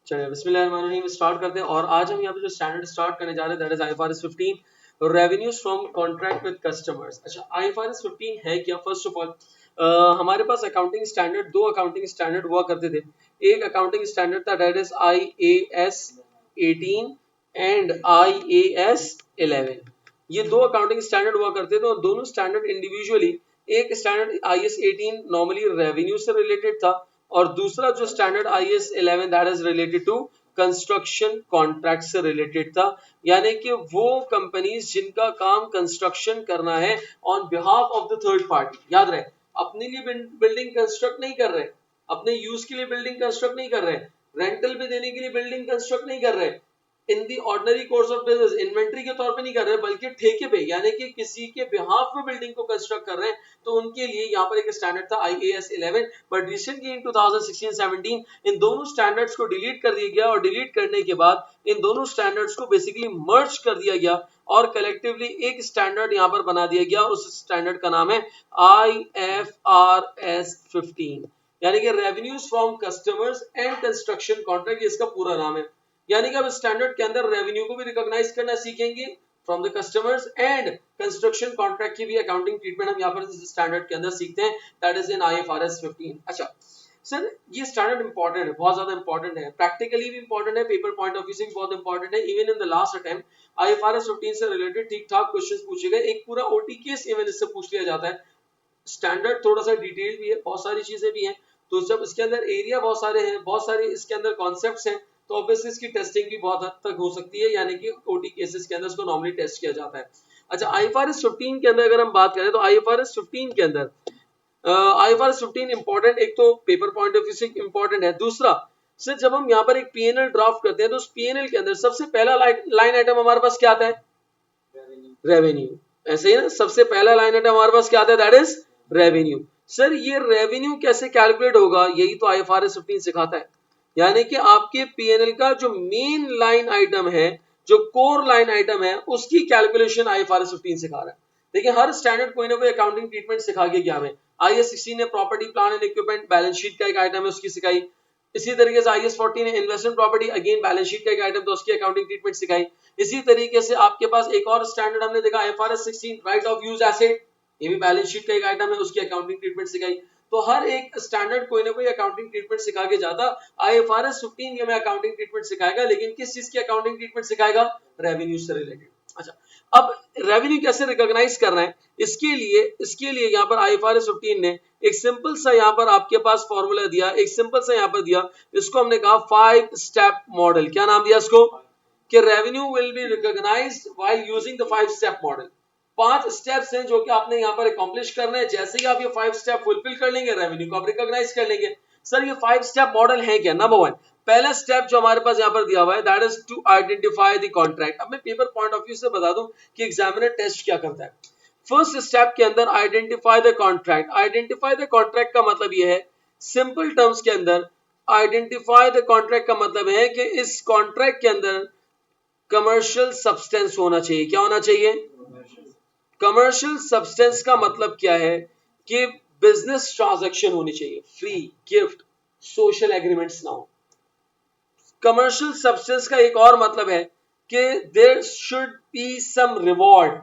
चलिए बिस्मिल्लाहिर्रहमानिर्रहीम स्टार्ट करते हैं। और आज हम यहाँ पे जो स्टैंडर्ड स्टार्ट करने जा रहे हैं that is IFRS 15 revenues from contract with customers. अच्छा, आईएफआरएस 15 है क्या? फर्स्ट ऑफ ऑल हमारे पास अकाउंटिंग स्टैंडर्ड, दो अकाउंटिंग स्टैंडर्ड हुआ करते थे। एक अकाउंटिंग स्टैंडर्ड था that is IAS 18 and IAS 11। ये दो अकाउंटिंग स्टैंडर्ड हुआ करते थे और दोनों स्टैंडर्ड इंडिविजुअली, एक स्टैंडर्ड आईएएस 18 नॉर्मली रेवेन्यू से रिलेटेड था और दूसरा जो standard IAS 11 that is related to construction contract से रिलेटेड था। यानी कि वो कंपनीज जिनका काम कंस्ट्रक्शन करना है on behalf of the third party. याद रहे, अपने लिए बिल्डिंग कंस्ट्रक्ट नहीं कर रहे, अपने यूज के लिए बिल्डिंग कंस्ट्रक्ट नहीं कर रहे, रेंटल पे देने के लिए बिल्डिंग कंस्ट्रक्ट नहीं कर रहे, in the ordinary course of business inventory के तौर पे नहीं कर रहे, बल्कि ठेके पे यानी कि किसी के बिहाफ में बिल्डिंग को कंस्ट्रक्ट कर रहे हैं, तो उनके लिए यहाँ पर एक स्टैंडर्ड था आईएएस 11। बट रिसेंटली इन 2016-17 इन दोनों स्टैंडर्ड्स को डिलीट कर दिया गया और डिलीट करने के बाद इन दोनों स्टैंडर्ड्स को बेसिकली मर्ज कर दिया गया और कलेक्टिवली एक स्टैंडर्ड यहाँ पर बना दिया गया। उस स्टैंडर्ड का नाम है आईएफआरएस 15, यानी कि revenues from customers and construction contract, इसका पूरा नाम है। यानी कि अब स्टैंडर्ड के अंदर रेवेन्यू को भी रिकॉग्नाइज करना सीखेंगे from the customers and construction contract की भी अकाउंटिंग ट्रीटमेंट हम यहाँ पर स्टैंडर्ड के अंदर सीखते हैं, दैट इज इन आईएफआरएस 15। अच्छा सर, ये स्टैंडर्ड इंपॉर्टेंट है, बहुत ज्यादा इंपॉर्टेंट है, प्रैक्टिकली भी इंपॉर्टेंट है, पेपर पॉइंट ऑफ व्यू से भी बहुत इंपॉर्टेंट है। Even in the last attempt IFRS 15 से रिलेटेड ठीक ठाक क्वेश्चंस पूछे गए, एक पूरा ओटी केस इवन इससे पूछ लिया जाता है। स्टैंडर्ड थोड़ा सा डिटेल भी है, बहुत सारी चीजें भी हैं, तो जब इसके अंदर एरिया बहुत सारे हैं, बहुत सारे इसके अंदर कॉन्सेप्ट्स हैं, तो ऑब्वियसली इसकी टेस्टिंग भी बहुत हद तक हो सकती है, यानी कि ओटी केसेस के अंदर इसको नॉर्मली टेस्ट किया जाता है। अच्छा, आईएफआरएस 15 के अंदर अगर हम बात करें तो आईएफआरएस 15 के अंदर आईएफआरएस 15 इंपॉर्टेंट, एक तो पेपर पॉइंट ऑफ व्यू से इंपॉर्टेंट है, दूसरा सर जब हम यहाँ पर एक पीएनएल ड्राफ्ट करते हैं तो उस पीएनएल के अंदर सबसे पहला लाइन आइटम हमारे पास क्या आता है? रेवेन्यू। ऐसे ही ना, सबसे पहला लाइन आइटम हमारे पास क्या आता है? That is revenue. सर ये रेवेन्यू कैसे कैलकुलेट होगा? यही तो आईएफआरएस 15 सिखाता है। यानी कि आपके पीएनएल का जो मेन लाइन आइटम है, जो कोर लाइन आइटम है, उसकी कैलकुलेशन आईएफआरएस 15 सिखा रहा है। देखिए हर स्टैंडर्ड कोई ना कोई अकाउंटिंग ट्रीटमेंट सिखा के गया हमें। आईएएस 16 ने property plan and equipment balance sheet का एक आइटम है, उसकी सिखाई। इसी तरीके से आईएएस 14 ने investment property again balance sheet का एक आइटम, तो उसकी अकाउंटिंग ट्रीटमेंट सिखाई। इसी तरीके से आपके पास एक और स्टैंडर्ड हमने देखा IFRS 16 right of use asset, ये भी बैलेंस शीट का एक आइटम है, उसकी अकाउंटिंग ट्रीटमेंट सिखाई। तो हर एक स्टैंडर्ड कोई ना कोई अकाउंटिंग ट्रीटमेंट सिखा के जाता। आईएफआरएस 15 ये हमें अकाउंटिंग ट्रीटमेंट सिखाएगा, लेकिन किस चीज की अकाउंटिंग ट्रीटमेंट सिखाएगा? रेवेन्यू से रिलेटेड। अच्छा, अब रेवेन्यू कैसे रिकॉग्नाइज करना है, इसके लिए यहाँ पर आईएफआरएस 15 ने एक सिंपल सा यहाँ पर आपके पास फॉर्मूला दिया, एक सिंपल सा यहाँ पर दिया, इसको हमने कहा 5 स्टेप मॉडल। क्या नाम दिया इसको? कि revenue will be recognised while using the 5 step model. 5 steps हैं जो कि आपने यहाँ पर अकॉम्प्लिश करने हैं। जैसे ही आप ये 5 स्टेप फुलफिल कर लेंगे, रेवेन्यू को आप रिकॉग्नाइज कर लेंगे। सर ये 5 स्टेप मॉडल है क्या? नंबर 1, पहला स्टेप जो हमारे पास यहाँ पर दिया हुआ है that is to identify the contract. अब मैं पेपर पॉइंट ऑफ व्यू से बता दूं कि एग्जामिनर टेस्ट क्या करता है। फर्स्ट स्टेप के अंदर identify the contract. Identify the contract का मतलब ये है, सिंपल टर्म्स के अंदर आइडेंटिफाई द कॉन्ट्रैक्ट का मतलब है कि इस कॉन्ट्रैक्ट के अंदर कमर्शियल सब्सटेंस होना चाहिए। क्या होना चाहिए? कमर्शियल सब्सटेंस का मतलब क्या है कि बिजनेस ट्रांजैक्शन होनी चाहिए, फ्री गिफ्ट सोशल एग्रीमेंट्स ना हो। कमर्शियल सब्सटेंस का एक और मतलब है कि there should be some reward,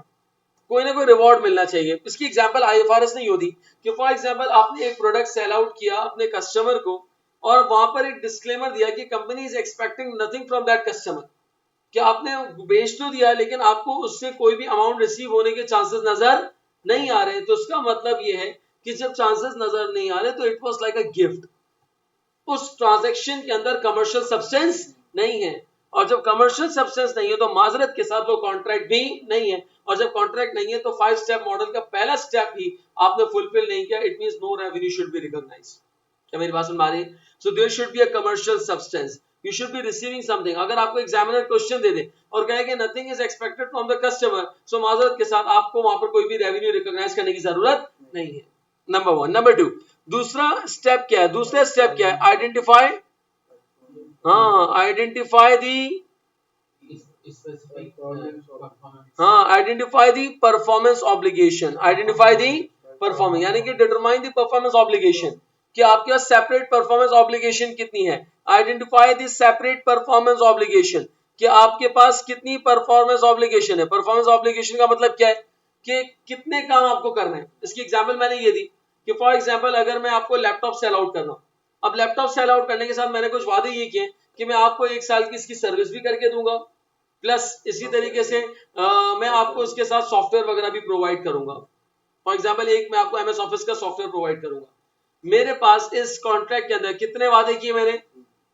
कोई ना कोई रिवॉर्ड मिलना चाहिए। इसकी एग्जांपल आईएफआरएस ने यूं दी कि फॉर एग्जांपल आपने एक प्रोडक्ट सेल आउट किया अपने कस्टमर को और वहां पर एक डिस्क्लेमर दिया कि company is expecting nothing from that customer, कि आपने बेच तो दिया लेकिन आपको उससे कोई भी अमाउंट रिसीव होने के चांसेस नजर नहीं आ रहे। तो उसका मतलब ये है कि जब चांसेस नजर नहीं आ रहे तो it was like a gift, उस ट्रांजैक्शन के अंदर कमर्शियल सब्सटेंस नहीं है। और जब कमर्शियल सब्सटेंस नहीं है तो माजरत के साथ वो कॉन्ट्रैक्ट भी नहीं है। और जब कॉन्ट्रैक्ट नहीं है तो 5 स्टेप मॉडल का पहला स्टेप ही आपने फुलफिल नहीं किया, it means no revenue should be recognised. क्या मेरी बात सुन पा रही? So there should be a commercial substance, you should be receiving something. अगर आपको एग्जामिनर क्वेश्चन दे दे और कहे कि nothing is expected from the customer, so माजरत के साथ आपको वहां पर कोई भी रेवेन्यू रिकॉग्नाइज करने की जरूरत नहीं है। नंबर 1। नंबर 2, दूसरा स्टेप क्या है? दूसरा स्टेप क्या है? Identify, identify the, identify the performance obligation. Identify the performance यानी कि डिटरमाइन दी परफॉर्मेंस ऑब्लिगेशन। कि आपके पास सेपरेट परफॉर्मेंस ऑब्लिगेशन कितनी है। Identify the separate performance obligation, कि आपके पास कितनी परफॉर्मेंस ऑब्लिगेशन है। परफॉर्मेंस ऑब्लिगेशन का मतलब क्या है कि कितने काम आपको करने हैं। इसकी एग्जांपल मैंने ये दी कि फॉर एग्जांपल अगर मैं आपको लैपटॉप सेल आउट कर रहा हूं, अब लैपटॉप सेल आउट करने के साथ मैंने कुछ वादे ये किए कि मैं आपको 1 साल की इसकी सर्विस भी करके दूंगा, प्लस इसी तरीके से मैं आपको इसके साथ सॉफ्टवेयर वगैरह भी प्रोवाइड करूंगा। फॉर एग्जांपल एक मैं आपको एमएस ऑफिस का सॉफ्टवेयर प्रोवाइड करूंगा। मेरे पास इस कॉन्ट्रैक्ट के अंदर कितने वादे किए मैंने,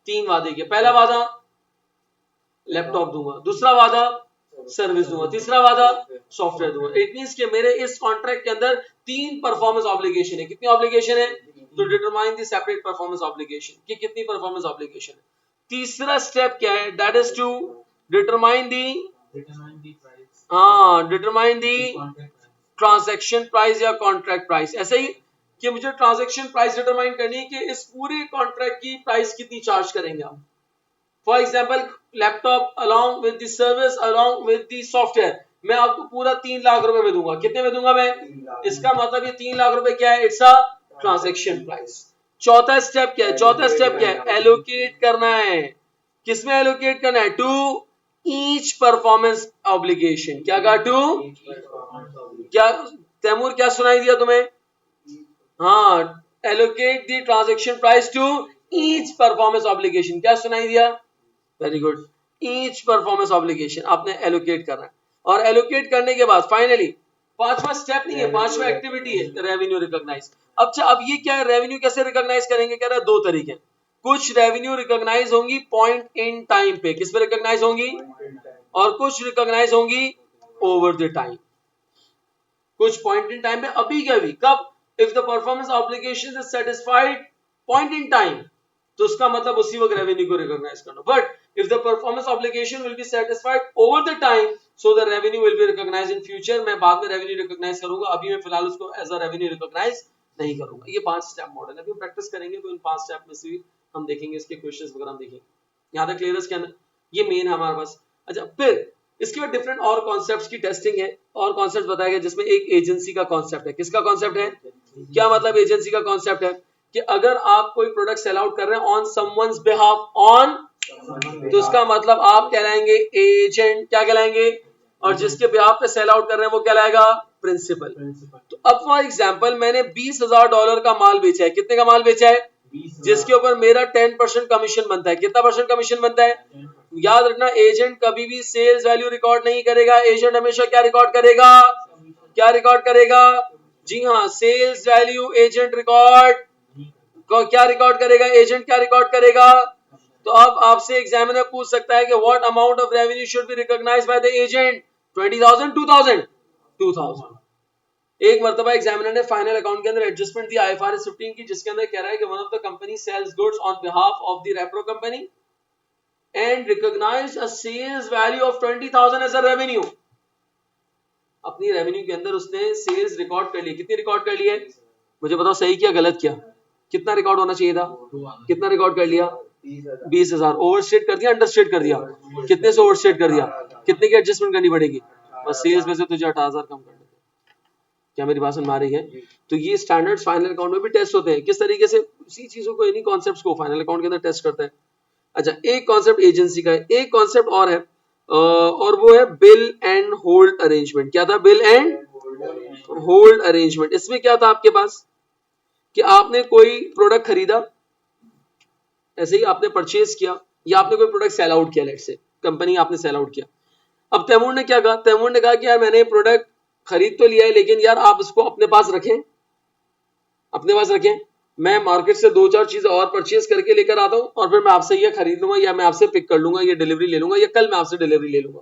3 वादे किए। पहला वादा लैपटॉप दूंगा, दूसरा वादा सर्विस दूंगा, तीसरा वादा सॉफ्टवेयर दूंगा। इट मींस कि मेरे इस कॉन्ट्रैक्ट के अंदर 3 परफॉर्मेंस ऑब्लिगेशन है। कितनी ऑब्लिगेशन है, to determine the separate performance obligation, कि कितनी परफॉर्मेंस ऑब्लिगेशन है। तीसरा स्टेप क्या है, that is to determine the determine the transaction price या कॉन्ट्रैक्ट प्राइस। ऐसे ही कि मुझे ट्रांजैक्शन प्राइस डिटरमाइन करनी है कि इस पूरे कॉन्ट्रैक्ट की प्राइस कितनी चार्ज करेंगे आप। For example laptop along with the service along with the software मैं आपको पूरा 3 लाख रुपए में दूंगा। कितने में दूंगा मैं, इसका मतलब ये 3 लाख रुपए क्या है, इट्स अ ट्रांजैक्शन प्राइस। चौथा स्टेप क्या है, चौथा स्टेप क्या है, एलोकेट करना है। किसमें एलोकेट करना है, टू ईच परफॉर्मेंस ऑब्लिगेशन। क्या कहा, टू, क्या तैमूर क्या सुनाई दिया तुम्हें, हाँ, allocate the transaction price to each performance obligation. क्या सुनाई दिया, very good, each performance obligation आपने एलोकेट करना है। और एलोकेट करने के बाद फाइनली पांचवा स्टेप नहीं है, पांचवा एक्टिविटी है रेवेन्यू रिकॉग्नाइज। अच्छा अब ये क्या है, रेवेन्यू कैसे रिकॉग्नाइज करेंगे, कह रहा है 2 तरीके। कुछ रेवेन्यू रिकॉग्नाइज होंगी पॉइंट इन टाइम पे, किस पे रिकॉग्नाइज होंगी, और कुछ रिकॉग्नाइज होंगी ओवर द टाइम। कुछ पॉइंट इन टाइम पे, अभी क्या अभी, कब, if the performance obligation is satisfied point in time, तो उसका मतलब उसी वक्त रेवेन्यू को रिकॉग्नाइज करना। But if the performance obligation will be satisfied over the time, so the revenue will be recognized in future। मैं बाद में रेवेन्यू रिकॉग्नाइज करूंगा, अभी मैं फिलहाल उसको एज अ रेवेन्यू रिकॉग्नाइज नहीं करूंगा। ये 5 स्टेप मॉडल है। अभी हम प्रैक्टिस करेंगे तो इन 5 स्टेप में से भी हम देखेंगे, इसके क्वेश्चंस वगैरह हम देखेंगे। यहां तक क्लियर है इसके अंदर, ये मेन है हमारे पास। अच्छा फिर इसके बाद डिफरेंट और कॉन्सेप्ट्स की टेस्टिंग है, और कॉन्सेप्ट बताया गया जिसमें एक एजेंसी का कॉन्सेप्ट है। किसका कॉन्सेप्ट है, क्या मतलब एजेंसी का कॉन्सेप्ट है, कि अगर आप कोई प्रोडक्ट सेल आउट कर रहे हैं ऑन समवन्स बिहाफ, ऑन, तो इसका मतलब आप कहलाएंगे एजेंट। क्या कहलाएंगे, और जिसके बिहाफ पे सेल आउट कर रहे हैं वो कहलाएगा प्रिंसिपल। तो अब फॉर एग्जांपल मैंने $20,000 का माल बेचा है। कितने का माल बेचा है, जिसके ऊपर मेरा 10% कमीशन बनता है। कितना परसेंट कमीशन बनता है, याद रखना एजेंट कभी भी सेल्स वैल्यू रिकॉर्ड नहीं करेगा। एजेंट हमेशा क्या रिकॉर्ड करेगा, क्या रिकॉर्ड करेगा, जी हाँ, सेल्स वैल्यू एजेंट रिकॉर्ड, क्या रिकॉर्ड करेगा, एजेंट क्या रिकॉर्ड करेगा। तो अब आपसे एग्जामिनर पूछ सकता है कि what amount of revenue should be recognised by the agent, 20,000, 2,000, 2,000। एक मर्तबा एग्जामिनर ने फाइनल अकाउंट के अंदर एडजस्टमेंट दी IFRS 15 की, जिसके अंदर कह रहा है कि one of the company sales goods on behalf of the Repro company and recognised a sales value of 20,000 as a revenue. अपनी रेवेन्यू के अंदर उसने सेल्स रिकॉर्ड कर ली। कितनी रिकॉर्ड कर ली है, मुझे बताओ सही किया गलत किया, कितना रिकॉर्ड होना चाहिए था, कितना रिकॉर्ड कर लिया, 20,000। ओवरस्टेट कर दिया, अंडरस्टेट कर दिया, कितने से ओवरस्टेट कर दिया, कितने की एडजस्टमेंट करनी पड़ेगी, बस सेल्स में से तुझे 18,000 कम कर देते। क्या मेरी बात समझ में आ रही है। तो ये स्टैंडर्ड्स फाइनल अकाउंट में भी टेस्ट होते हैं, किस तरीके से उसी चीजों को, इन्हीं कॉन्सेप्ट्स को फाइनल अकाउंट के अंदर टेस्ट करते हैं। अच्छा एक कॉन्सेप्ट एजेंसी का है, एक कॉन्सेप्ट और है, और वो है बिल एंड होल्ड अरेंजमेंट। क्या था, बिल एंड होल्ड अरेंजमेंट। इसमें क्या था आपके पास कि आपने कोई प्रोडक्ट खरीदा, ऐसे ही आपने परचेज किया, या आपने कोई प्रोडक्ट सेल आउट किया, लेट्स से कंपनी आपने सेल आउट किया। अब तैमूर ने क्या कहा, तैमूर ने कहा कि यार मैंने ये प्रोडक्ट खरीद तो लिया है, लेकिन यार आप इसको अपने पास रखें, अपने पास रखें, मैं मार्केट से 2-4 चीजें और परचेज करके लेकर आता हूं, और फिर मैं आपसे ये खरीद लूंगा, या मैं आपसे पिक कर लूंगा, ये डिलीवरी ले लूंगा, या कल मैं आपसे डिलीवरी ले लूंगा।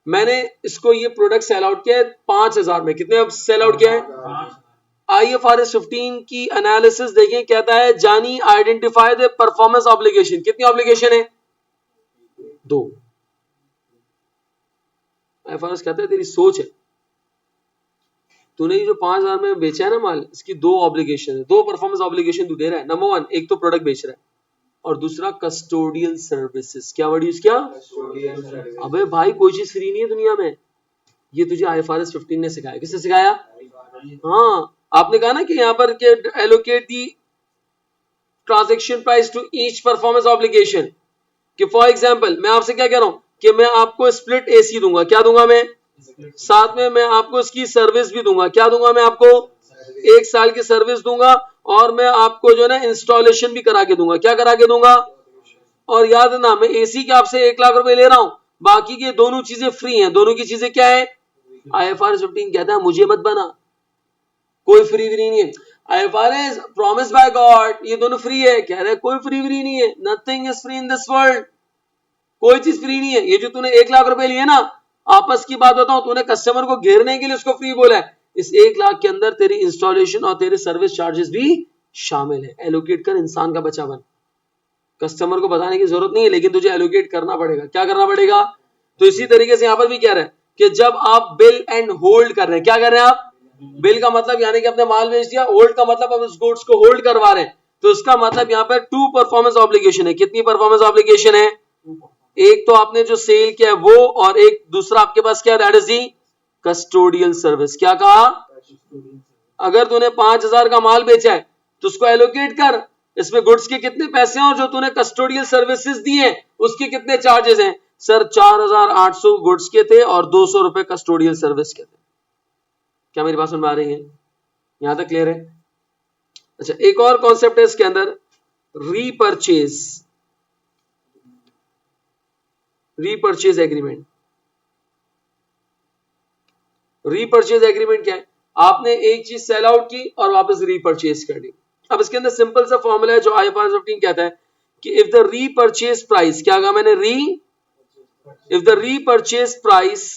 मैंने इसको ये प्रोडक्ट सेल आउट किया है 5,000 में। कितने सेल आउट किया है, IFRS 15 की एनालिसिस देखें, कहता है जानी आइडेंटिफाई द परफॉर्मेंस ऑब्लिगेशन। कितनी ऑब्लिगेशन है, 2। IFRS कहता है तेरी सोच है, तूने ये जो 5,000 में बेचा है ना माल, इसकी 2 ऑब्लिगेशन है, 2 परफॉर्मेंस ऑब्लिगेशन तू दे रहा है। नंबर 1, एक तो प्रोडक्ट बेच रहा है, और दूसरा कस्टोडियल सर्विसेज। क्या वर्ड यूज किया, अबे भाई कोई चीज फ्री नहीं है दुनिया में, ये तुझे IFRS 15 ने सिखाया। किसने सिखाया, हाँ, आपने कहा ना कि यहाँ पर allocate the transaction price to each performance obligation. कि फॉर एग्जांपल मैं आपसे क्या कह रहा हूं कि मैं आपको स्प्लिट एसी दूंगा, क्या दूंगा मैं, साथ में मैं आपको इसकी सर्विस भी दूंगा, क्या दूंगा मैं आपको, 1 साल की सर्विस दूंगा, और मैं आपको जो है ना इंस्टॉलेशन भी करा के दूंगा, क्या करा के दूंगा। और याद ना, मैं एसी के आपसे 1 लाख रुपए ले रहा हूं, बाकी के दोनों चीजें फ्री हैं, दोनों की चीजें क्या है। IFRS 15 कहता है मुझे मत बना, कोई फ्री नहीं है। IFRS प्रॉमिस बाय गॉड ये दोनों फ्री है, कह रहा है कोई फ्री नहीं है, nothing is free in this world, कोई चीज फ्री नहीं है। ये जो तूने 1 लाख रुपए लिए ना, आपस की बात बताऊं, तूने कस्टमर को घेरने के लिए उसको फ्री बोला है, इस 1 लाख के अंदर तेरी इंस्टॉलेशन और तेरे सर्विस चार्जेस भी शामिल है। एलोकेट कर, इंसान का बच्चा बन। कस्टमर को बताने की जरूरत नहीं है, लेकिन तुझे एलोकेट करना पड़ेगा। क्या करना पड़ेगा। तो इसी तरीके से यहां पर भी कह रहे हैं कि जब आप बिल एंड होल्ड कर रहे हैं, क्या कर रहे हैं आप, बिल का मतलब यानी कि अपने माल बेच दिया, होल्ड का मतलब हम उस गुड्स को होल्ड करवा रहे हैं, तो इसका मतलब यहां पर 2 परफॉर्मेंस ऑब्लिगेशन है। कितनी परफॉर्मेंस ऑब्लिगेशन है, एक तो आपने जो सेल किया है वो, और एक दूसरा आपके पास क्या, that is the custodial service. क्या कहा, अगर तूने 5,000 का माल बेचा है तो उसको एलोकेट कर, इसमें गुड्स के कितने पैसे हैं और जो तूने कस्टोडियल सर्विसेज दी हैं उसके कितने चार्जेस हैं। सर 4,800 गुड्स के थे और 200 रुपए कस्टोडियल सर्विस के थे। क्या मेरी बात समझ में आ रही है, यहां तक क्लियर है। अच्छा, एक और कॉन्सेप्ट है इसके अंदर, repurchase, repurchase agreement. Repurchase agreement क्या है, आपने एक चीज सेल आउट की और वापस रीपरचेज कर दी। अब इसके अंदर सिंपल सा फॉर्मूला है जो IFRS 15 कहता है कि इफ द रीपरचेज प्राइस, क्या कहा मैंने, if the repurchase price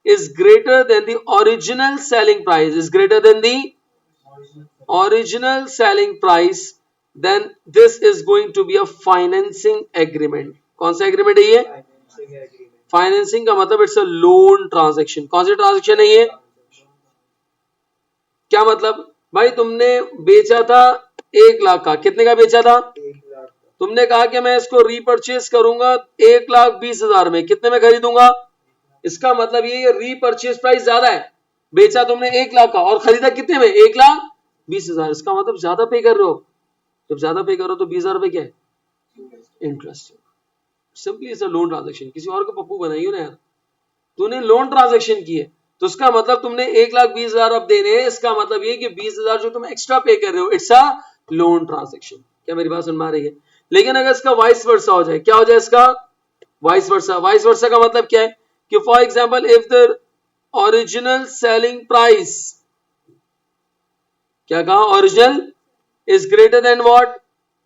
is greater than the original selling price, is greater than the original selling price, then this is going to be a financing agreement। कौन सा agreement है ये, financing का मतलब it's a loan transaction. कौन सी transaction है ये, क्या मतलब, भाई तुमने बेचा था 1 लाख का, कितने का बेचा था, तुमने कहा कि मैं इसको रीपरचेज करूंगा 1,20,000 में, कितने में खरीदूंगा। इसका मतलब ये रीपरचेज प्राइस ज्यादा है, बेचा तुमने 1 लाख का और खरीदा कितने में, 1,20,000। इसका मतलब ज्यादा पे कर रहे हो, जब ज्यादा पे करो तो 20,000 रुपए क्या है, interest. Simply it's a loan transaction. किसी और को पप्पू बनाइयो ना यार, तूने लोन ट्रांजैक्शन की है तो उसका मतलब तुमने 1,20,000 अब देने हैं, इसका मतलब ये कि 20,000 जो तुम एक्स्ट्रा पे कर रहे हो, इट्स अ लोन ट्रांजैक्शन। क्या मेरी बात सुन पा रही है। लेकिन अगर इसका वाइस वर्सा हो जाए, क्या हो जाए इसका, वाइस वर्सा। वाइस वर्सा का मतलब क्या है कि for example if the original selling price, क्या कहा, original is greater than what,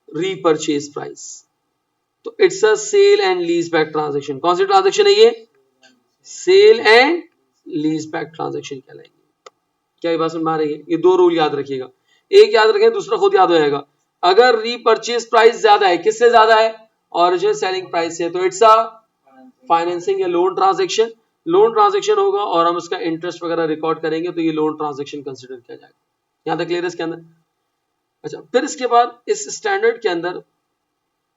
repurchase price, तो it's a sale and lease back transaction. कौन सी ट्रांजैक्शन है ये, sale and lease back transaction कहलाएगी। क्या ये बात समझ में आ रही है। ये 2 रूल याद रखिएगा, एक याद रखें दूसरा खुद याद हो जाएगा। अगर रीपरचेज प्राइस ज्यादा है, किससे ज्यादा है, ओरिजिनल सेलिंग प्राइस से, तो इट्स अ फाइनेंसिंग या लोन ट्रांजैक्शन। लोन ट्रांजैक्शन होगा और हम उसका इंटरेस्ट वगैरह रिकॉर्ड करेंगे तो ये लोन ट्रांजैक्शन कंसिडर किया जाएगा। यहां तक क्लियर है इसके अंदर। अच्छा, फिर इसके बाद इस स्टैंडर्ड के अंदर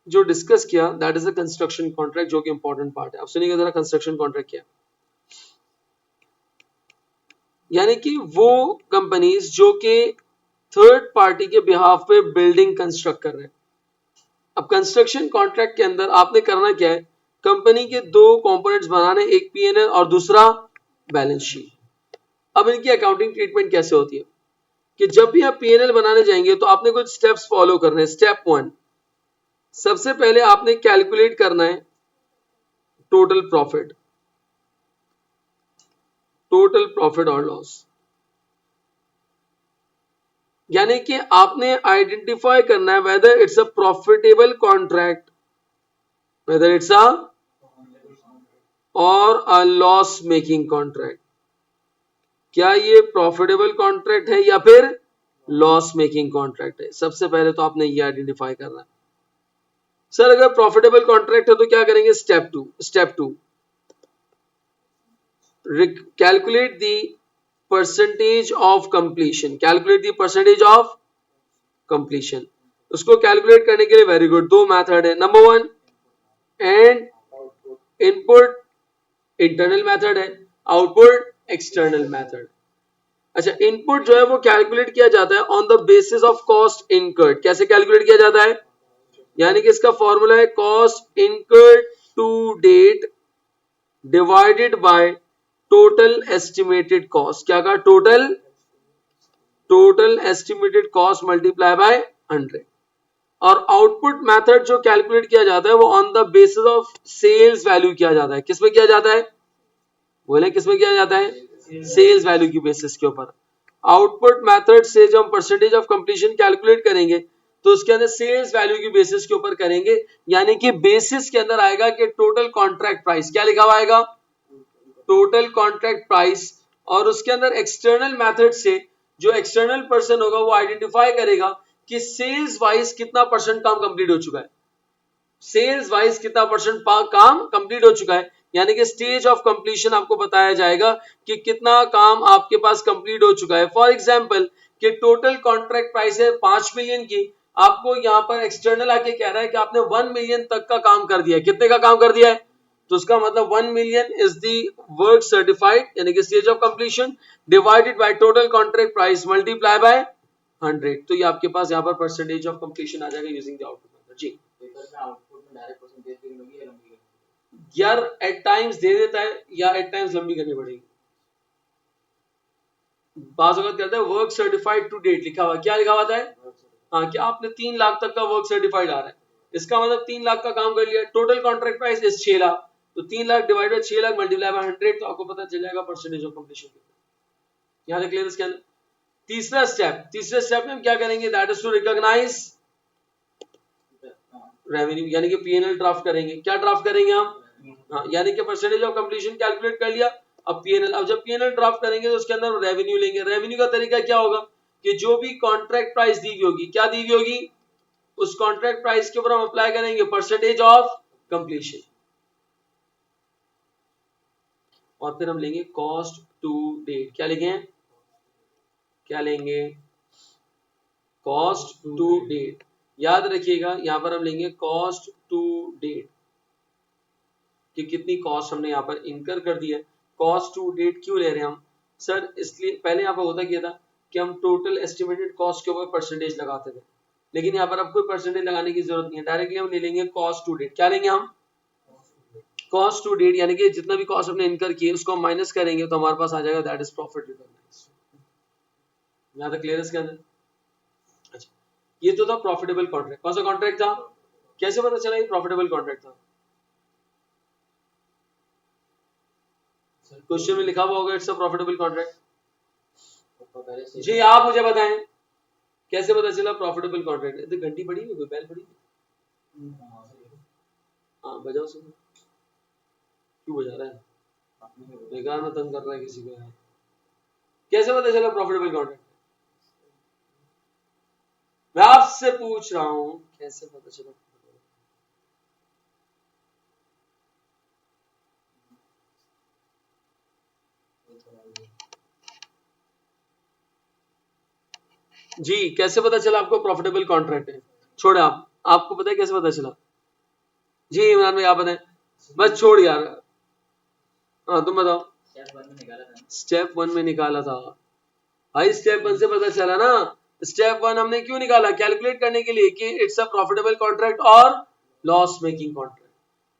जो डिस्कस किया that is a construction contract, जो कि इंपॉर्टेंट पार्ट है। अब सुनिएगा जरा, कंस्ट्रक्शन कॉन्ट्रैक्ट क्या है। यानी कि वो कंपनीज जो कि थर्ड पार्टी के बिहाफ पे बिल्डिंग कंस्ट्रक्ट कर रहे हैं। अब कंस्ट्रक्शन कॉन्ट्रैक्ट के अंदर आपने करना क्या है, कंपनी के 2 कंपोनेंट्स बनाने, एक P&L और दूसरा बैलेंस शीट। अब इनकी अकाउंटिंग ट्रीटमेंट कैसे होती है कि जब भी आप P&L बनाने जाएंगे तो आपने कुछ स्टेप्स फॉलो करने हैं। स्टेप 1, सबसे पहले आपने कैलकुलेट करना है टोटल प्रॉफिट, टोटल प्रॉफिट और लॉस। यानी कि आपने आइडेंटिफाई करना है whether it's a profitable contract, whether it's a और अ लॉस मेकिंग कॉन्ट्रैक्ट। क्या ये प्रॉफिटेबल कॉन्ट्रैक्ट है या फिर लॉस मेकिंग कॉन्ट्रैक्ट है। सबसे पहले तो आपने ये आइडेंटिफाई करना है। सर अगर प्रॉफिटेबल कॉन्ट्रैक्ट है तो क्या करेंगे, step two calculate the percentage of completion, calculate the percentage of completion. उसको कैलकुलेट करने के लिए वेरी गुड 2 मेथड है। Number 1 and input internal method है, आउटपुट एक्सटर्नल मेथड। अच्छा, इनपुट जो है वो कैलकुलेट किया जाता है on the basis of cost incurred. कैसे कैलकुलेट किया जाता है, यानी कि इसका फॉर्मूला है cost incurred to date divided by total estimated cost. क्या कहा? Total estimated cost multiply by 100। और आउटपुट मेथड जो कैलकुलेट किया जाता है वो on the basis of sales value किया जाता है। किसमें किया जाता है? बोले किसमें किया जाता है? सेल्स वैल्यू की बेसिस के ऊपर। आउटपुट मेथड से जब हम परसेंटेज ऑफ कंप्लीशन कैलकुलेट करेंगे तो उसके अंदर सेल्स वैल्यू की बेसिस के ऊपर करेंगे, यानी कि बेसिस के अंदर आएगा कि टोटल कॉन्ट्रैक्ट प्राइस। क्या लिखा हुआ आएगा? Total contract price. और उसके अंदर एक्सटर्नल मेथड से जो एक्सटर्नल पर्सन होगा वो आइडेंटिफाई करेगा कि सेल्स वाइज कितना परसेंट काम कंप्लीट हो चुका है, सेल्स वाइज कितना परसेंट काम कंप्लीट हो चुका है। यानी कि स्टेज ऑफ कंप्लीशन आपको बताया जाएगा कि कितना काम आपके पास कंप्लीट हो चुका है। फॉर एग्जांपल कि टोटल कॉन्ट्रैक्ट प्राइस है 5 मिलियन की, आपको यहां पर एक्सटर्नल आके कह रहा है कि आपने 1 मिलियन तक का काम कर दिया है। कितने का काम कर दिया है? तो उसका मतलब 1 million is the work certified, यानी कि stage of completion divided by total contract price multiply by 100। तो ये आपके पास यहाँ पर परसेंटेज ऑफ कंप्लीशन आ जाएगा यूजिंग द आउटपुट मेथड। जी यार एट टाइम्स दे देता है या एट टाइम्स लंबी करनी पड़ेगी। बात वक्त कहते हैं वर्क सर्टिफाइड टू डेट लिखा हुआ, क्या लिखा हुआ है? हाँ, कि आपने 3 लाख तक का वर्क सर्टिफाइड आ रहा है, इसका मतलब 3 लाख का काम कर लिया। Total contract price is 6 lakh, तो 3 lakh divide by 6 lakh multiply by 100, तो आपको पता चल जाएगा परसेंटेज ऑफ कंप्लीशन। यहाँ देख लेते इसके अंदर तीसरे स्टेप में हम क्या करेंगे? That is to recognise revenue, यानी कि पीएनएल ड्राफ्ट करेंगे। क्या ड्राफ्ट करेंगे हम? हाँ, यानी कि परसेंटेज ऑफ कंप्लीशन कैलकुलेट कर लिया, अब पीएनएल। अब जब पीएनएल ड्राफ्ट करेंगे तो उसके अंदर रेवेन्यू लेंगे। रेवेन्यू का तरीका क्या होगा कि जो भी कॉन्ट्रैक्ट प्राइस दी हुई होगी, क्या दी हुई होगी, उस कॉन्ट्रैक्ट प्राइस के ऊपर हम अप्लाई करेंगे परसेंटेज ऑफ कंप्लीशन, और फिर हम लेंगे कॉस्ट टू डेट। क्या लेंगे? क्या लेंगे? Cost to date. याद रखिएगा यहां पर हम लेंगे कॉस्ट टू डेट कि कितनी कॉस्ट हमने यहाँ पर इनकर कर दी है। कॉस्ट टू डेट क्यों ले रहे हैं हम सर? इसलिए पहले यहाँ पर होता क्या था कि हम टोटल एस्टिमेटेड कॉस्ट के ऊपर परसेंटेज लगाते थे, लेकिन यहाँ पर अब कोई परसेंटेज लगाने की जरूरत नहीं है, डायरेक्टली हम ले लेंगे कॉस्ट टू डेट। क्या लेंगे हम? कॉस्ट टू डेट, यानी कि जितना भी कॉस्ट हमने इनकर किए उसको हम माइनस करेंगे तो हमारे पास आ जाएगा दैट इज प्रॉफिट रिकॉग्नाइज्ड। यहाँ तक क्लियर है इसके अंदर? अच्छा, ये तो था प्रॉफिटेबल कॉन्ट्रैक्ट। कौन सा कॉन्ट्रैक्ट था? कैसे पता चला ये प्रॉफिटेबल कॉन्ट्रैक्ट था? क्वेश्चन में लिखा हुआ होगा इट्स अ प्रॉफिटेबल कॉन्ट्रैक्ट। जी आप मुझे बताएं कैसे पता चला प्रॉफिटेबल कॉन्ट्रैक्ट है? तो घंटी पड़ी है, कोई बैल पड़ी है? हाँ बजाओ सुनो। क्यों बजा रहा है? बेकार में तंग कर रहा है किसी को। कैसे पता चला प्रॉफिटेबल कॉन्ट्रैक्ट? मैं आपसे पूछ रहा हूं कैसे पता चला? जी कैसे पता चला आपको प्रॉफिटेबल कॉन्ट्रैक्ट है? छोड़े आपको पता है कैसे पता चला? जी इमरान भाई आप बताएं। बस छोड़ यार, हाँ तुम बताओ। स्टेप 1 में निकाला था भाई, स्टेप 1 से पता चला ना। स्टेप 1 हमने क्यों निकाला? कैलकुलेट करने के लिए कि इट्स अ प्रॉफिटेबल कॉन्ट्रैक्ट और लॉस मेकिंग कॉन्ट्रैक्ट।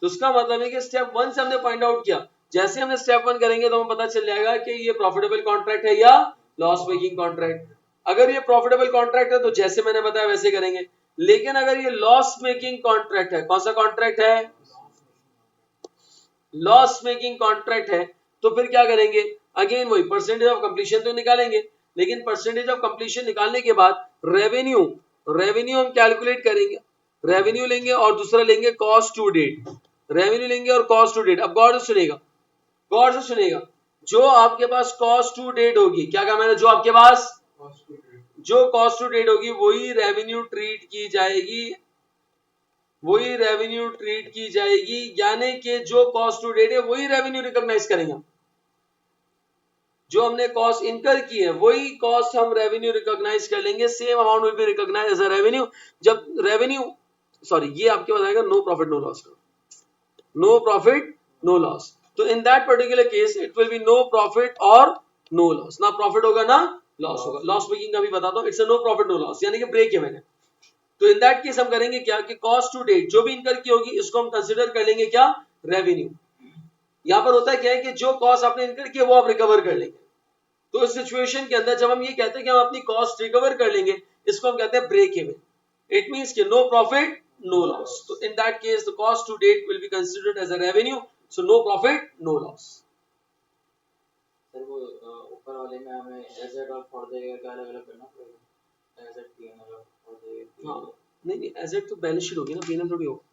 तो उसका मतलब है कि स्टेप 1 से हमने पॉइंट आउट किया, जैसे हमने स्टेप 1 करेंगे तो हमें पता चल जाएगा कि ये प्रॉफिटेबल कॉन्ट्रैक्ट है या लॉस मेकिंग कॉन्ट्रैक्ट। अगर ये प्रॉफिटेबल कॉन्ट्रैक्ट है तो जैसे मैंने बताया वैसे करेंगे, लेकिन अगर ये लॉस मेकिंग कॉन्ट्रैक्ट है, कौन सा कॉन्ट्रैक्ट है? लॉस मेकिंग कॉन्ट्रैक्ट है, तो फिर क्या करेंगे? अगेन वही परसेंटेज ऑफ कंप्लीशन तो निकालेंगे, लेकिन परसेंटेज ऑफ कंप्लीशन निकालने के बाद रेवेन्यू हम कैलकुलेट करेंगे। रेवेन्यू लेंगे और दूसरा लेंगे कॉस्ट टू डेट। रेवेन्यू लेंगे और कॉस्ट टू डेट। अब गौर से सुनेगा, जो आपके पास कॉस्ट टू डेट होगी, क्या कहा मैंने? जो आपके पास जो कॉस्ट टू डेट होगी वही रेवेन्यू ट्रीट की जाएगी, यानी कि जो कॉस्ट टू डेट है वही रेवेन्यू रिकॉग्नाइज करेंगे। जो हमने कॉस्ट इनकर की है वही कॉस्ट हम रेवेन्यू रिकॉग्नाइज कर लेंगे। Same amount will be recognise as a revenue. जब रेवेन्यू ये आपके बताएगा नो प्रॉफिट नो लॉस का, नो प्रॉफिट नो लॉस। तो in that particular case it will be no profit और नो लॉस। ना प्रॉफिट होगा ना लॉस होगा। लॉस मेकिंग का भी बताता हूं, it's a no profit no loss, यानी कि ब्रेक इवन है। तो इन दैट केस हम करेंगे क्या कि कॉस्ट टू डेट जो भी इनकर की होगी इसको हम कंसिडर कर लेंगे क्या, रेवेन्यू। यहां पर होता है क्या है कि जो कॉस्ट आपने इनकर की है वो आप रिकवर कर लेंगे। तो इस सिचुएशन के अंदर जब हम ये कहते हैं कि हम अपनी कॉस्ट रिकवर कर लेंगे, इसको हम कहते हैं ब्रेक इवन। इट मींस कि नो प्रॉफिट नो लॉस। तो in that case the cost to date will be considered as a revenue, so no profit no loss. Sir वो ऊपर वाले में हमें एसेट और फॉर द ईयर का अलग-अलग करना पड़ेगा, एसेट पीएनएल और फॉर द ईयर। हां नहीं एसेट तो बैलेंस शीट होगी ना, पीएनएल थोड़ी होगा।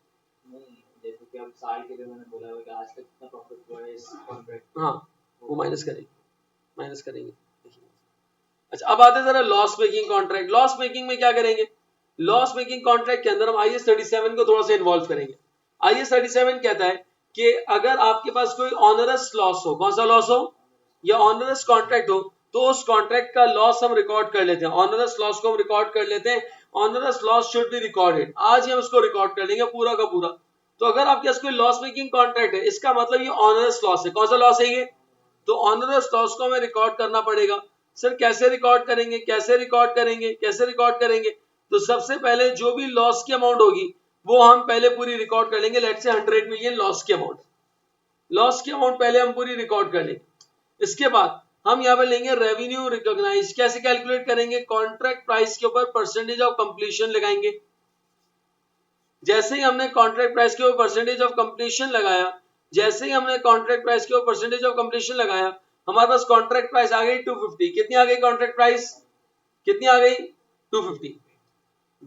नहीं जैसे कि अब साल के लिए मैंने बोला है कि आज तक कितना प्रॉफिट हुआ है इस कॉन्ट्रैक्ट। हाँ वो माइनस करेंगे। अच्छा अब आते हैं जरा loss making contract. Loss making में क्या करेंगे, लॉस मेकिंग कॉन्ट्रैक्ट के अंदर हम आईएएस 37 को थोड़ा सा इन्वॉल्व करेंगे। आईएएस 37 कहता है कि अगर आपके पास कोई ऑनरस लॉस हो, कौन सा लॉस हो, या ऑनरस कॉन्ट्रैक्ट हो, तो उस कॉन्ट्रैक्ट का लॉस हम रिकॉर्ड कर लेते हैं, ऑनरस लॉस को हम रिकॉर्ड कर लेते हैं। Onerous loss should be recorded, आज ही हम इसको रिकॉर्ड कर लेंगे पूरा का पूरा। तो अगर आपके पास कोई लॉस मेकिंग कॉन्ट्रैक्ट है, इसका मतलब ये ऑनरस लॉस है। कौन सा लॉस है ये, तो ऑनरस लॉस को हमें रिकॉर्ड करना पड़ेगा। सर कैसे रिकॉर्ड करेंगे, कैसे रिकॉर्ड करेंगे, कैसे रिकॉर्ड करेंगे, तो सबसे पहले जो भी लॉस की अमाउंट होगी वो हम पहले पूरी रिकॉर्ड कर लेंगे। लेट्स से 100 मिलियन लॉस की अमाउंट, लॉस की अमाउंट पहले हम पूरी रिकॉर्ड कर लेंगे। इसके बाद हम यहाँ पे लेंगे रेवेन्यू रिकॉग्नाइज। कैसे कैलकुलेट करेंगे, कॉन्ट्रैक्ट प्राइस के ऊपर परसेंटेज ऑफ कंप्लीशन लगाएंगे। जैसे ही हमने कॉन्ट्रैक्ट प्राइस के ऊपर परसेंटेज ऑफ कंप्लीशन लगाया, जैसे ही हमने कॉन्ट्रैक्ट प्राइस के ऊपर परसेंटेज ऑफ कंप्लीशन लगाया, हमारे पास कॉन्ट्रैक्ट प्राइस आ गई 250। कितनी आ गई कॉन्ट्रैक्ट प्राइस, कितनी आ गई 250।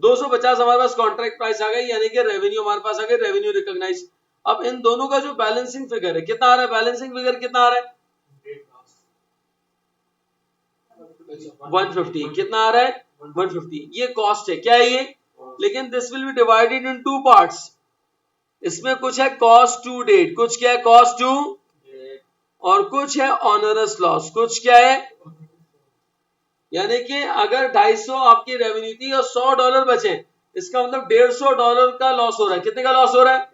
250 हमारे पास कॉन्ट्रैक्ट प्राइस आ गई, यानी कि रेवेन्यू हमारे पास आ गई, रेवेन्यू रिकॉग्नाइज। अब इन दोनों का जो बैलेंसिंग फिगर है कितना आ रहा है, बैलेंसिंग फिगर कितना आ रहा है 150। कितना आ रहा है 150। ये कॉस्ट है, क्या है ये, लेकिन this will B divided in two parts. इसमें कुछ है कॉस्ट टू डेट, कुछ क्या है कॉस्ट टू, और कुछ है ऑनरस लॉस, कुछ क्या है, यानी कि अगर 250 आपकी रेवेन्यू थी और $100 बचे, इसका मतलब $150 का लॉस हो रहा है। कितने का लॉस हो रहा है,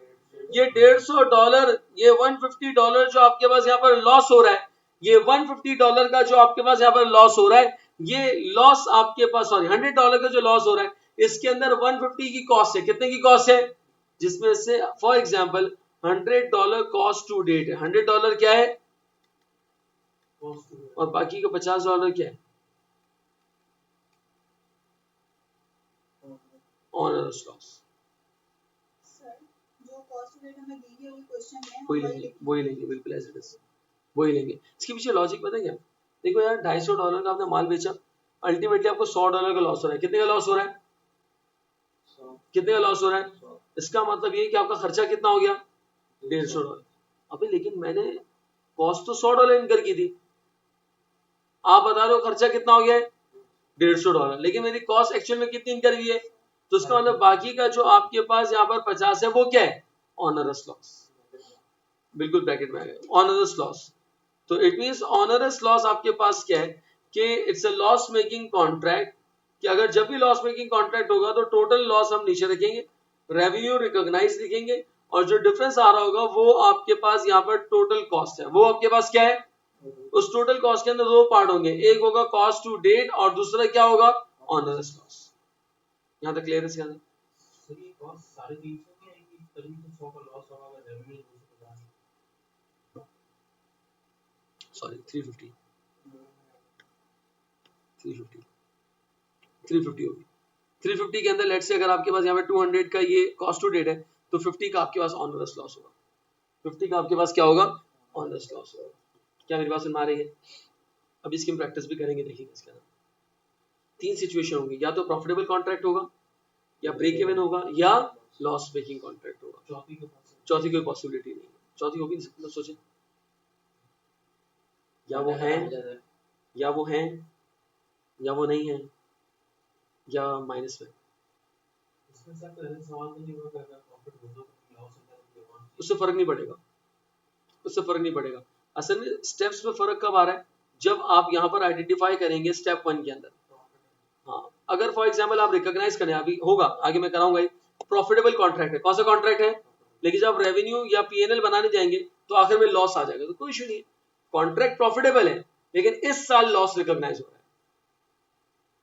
ये $150, ये $150 जो आपके पास यहाँ पर लॉस हो रहा है, ये $150 का जो आपके पास यहाँ पर लॉस हो रहा है, ये लॉस आपके पास, सॉरी $100 का जो लॉस हो रहा है, इसके अंदर 150 की कॉस्ट है। कितने की कॉस्ट है, जिसमें से for example $100 cost to date है, $100 क्या है, और बाकी का $50 क्या है, ऑनरस लॉस। वही लेंगे बिल्कुल एज इट इज, वही लेंगे। इसके पीछे लॉजिक पता है क्या, देखो यार $250 का आपने माल बेचा, अल्टीमेटली आपको $100 का लॉस हो रहा है। कितने का लॉस हो रहा है, कितने का लॉस हो रहा है, इसका मतलब ये कि आपका खर्चा कितना हो गया $150। अबे लेकिन मैंने कॉस्ट तो $100 इनकर की थी, आप बता रहे हो खर्चा कितना हो गया है $150, लेकिन मेरी कॉस्ट एक्चुअल में कितनी इनकर हुई है, तो इसका मतलब बाकी का जो आपके पास यहाँ पर 50 है वो क्या है, ऑनरस लॉस। बिल्कुल ब्रैकेट में आ गया ऑनरस लॉस। तो इट मींस ऑनरस लॉस आपके पास क्या है कि it's a loss making contract, कि अगर जब भी लॉस मेकिंग कॉन्ट्रैक्ट होगा तो टोटल लॉस हम नीचे रखेंगे, रेवेन्यू रिकॉग्नाइज लिखेंगे, और जो डिफरेंस आ रहा होगा वो आपके पास यहाँ पर टोटल कॉस्ट है। वो आपके पास क्या है, उस टोटल कॉस्ट के अंदर दो पार्ट होंगे, एक होगा कॉस्ट टू डेट और दूसरा क्या होगा, ऑनरस लॉस। यहाँ तक क्लियर है इसके अंदर, सॉरी 350 होगी। 350 के अंदर लेट्स से अगर आपके पास यहाँ पे 200 का ये कॉस्ट टू डेट है, तो 50 का आपके पास ऑनरस लॉस होगा, 50 का आपके पास क्या होगा, ऑनरस लॉस होगा। क्या मेरी बात समझ में आ रही है, अब इसकी हम प्रैक्टिस भी करेंगे, देखिए इसके अंदर 3 सिचुएशन होंगी, या तो प्रॉफिटेबल कॉन्ट्रैक्ट होगा, या ब्रेक इवन होगा, या लॉस मेकिंग कॉन्ट्रैक्ट होगा। चौथी कोई पॉसिबिलिटी नहीं है, चौथी हो भी नहीं सकती। सोचे या वो है, या वो है, या वो नहीं है, या माइनस में, उससे फर्क नहीं पड़ेगा, उससे फर्क नहीं पड़ेगा। असल में स्टेप्स में फर्क कब आ रहा है, जब आप यहाँ पर आइडेंटिफाई करेंगे स्टेप 1 के अंदर। हाँ अगर फॉर एग्जांपल आप रिकॉग्नाइज करें, अभी होगा आगे मैं कराऊंगा, प्रॉफिटेबल कॉन्ट्रैक्ट है, कौन सा कॉन्ट्रैक्ट है, लेकिन जब रेवेन्यू या पीएनएल बनाने जाएंगे तो आखिर में लॉस आ जाएगा, तो कोई इशू नहीं है, कॉन्ट्रैक्ट प्रॉफिटेबल है लेकिन इस साल लॉस रिकॉग्नाइज हो रहा है,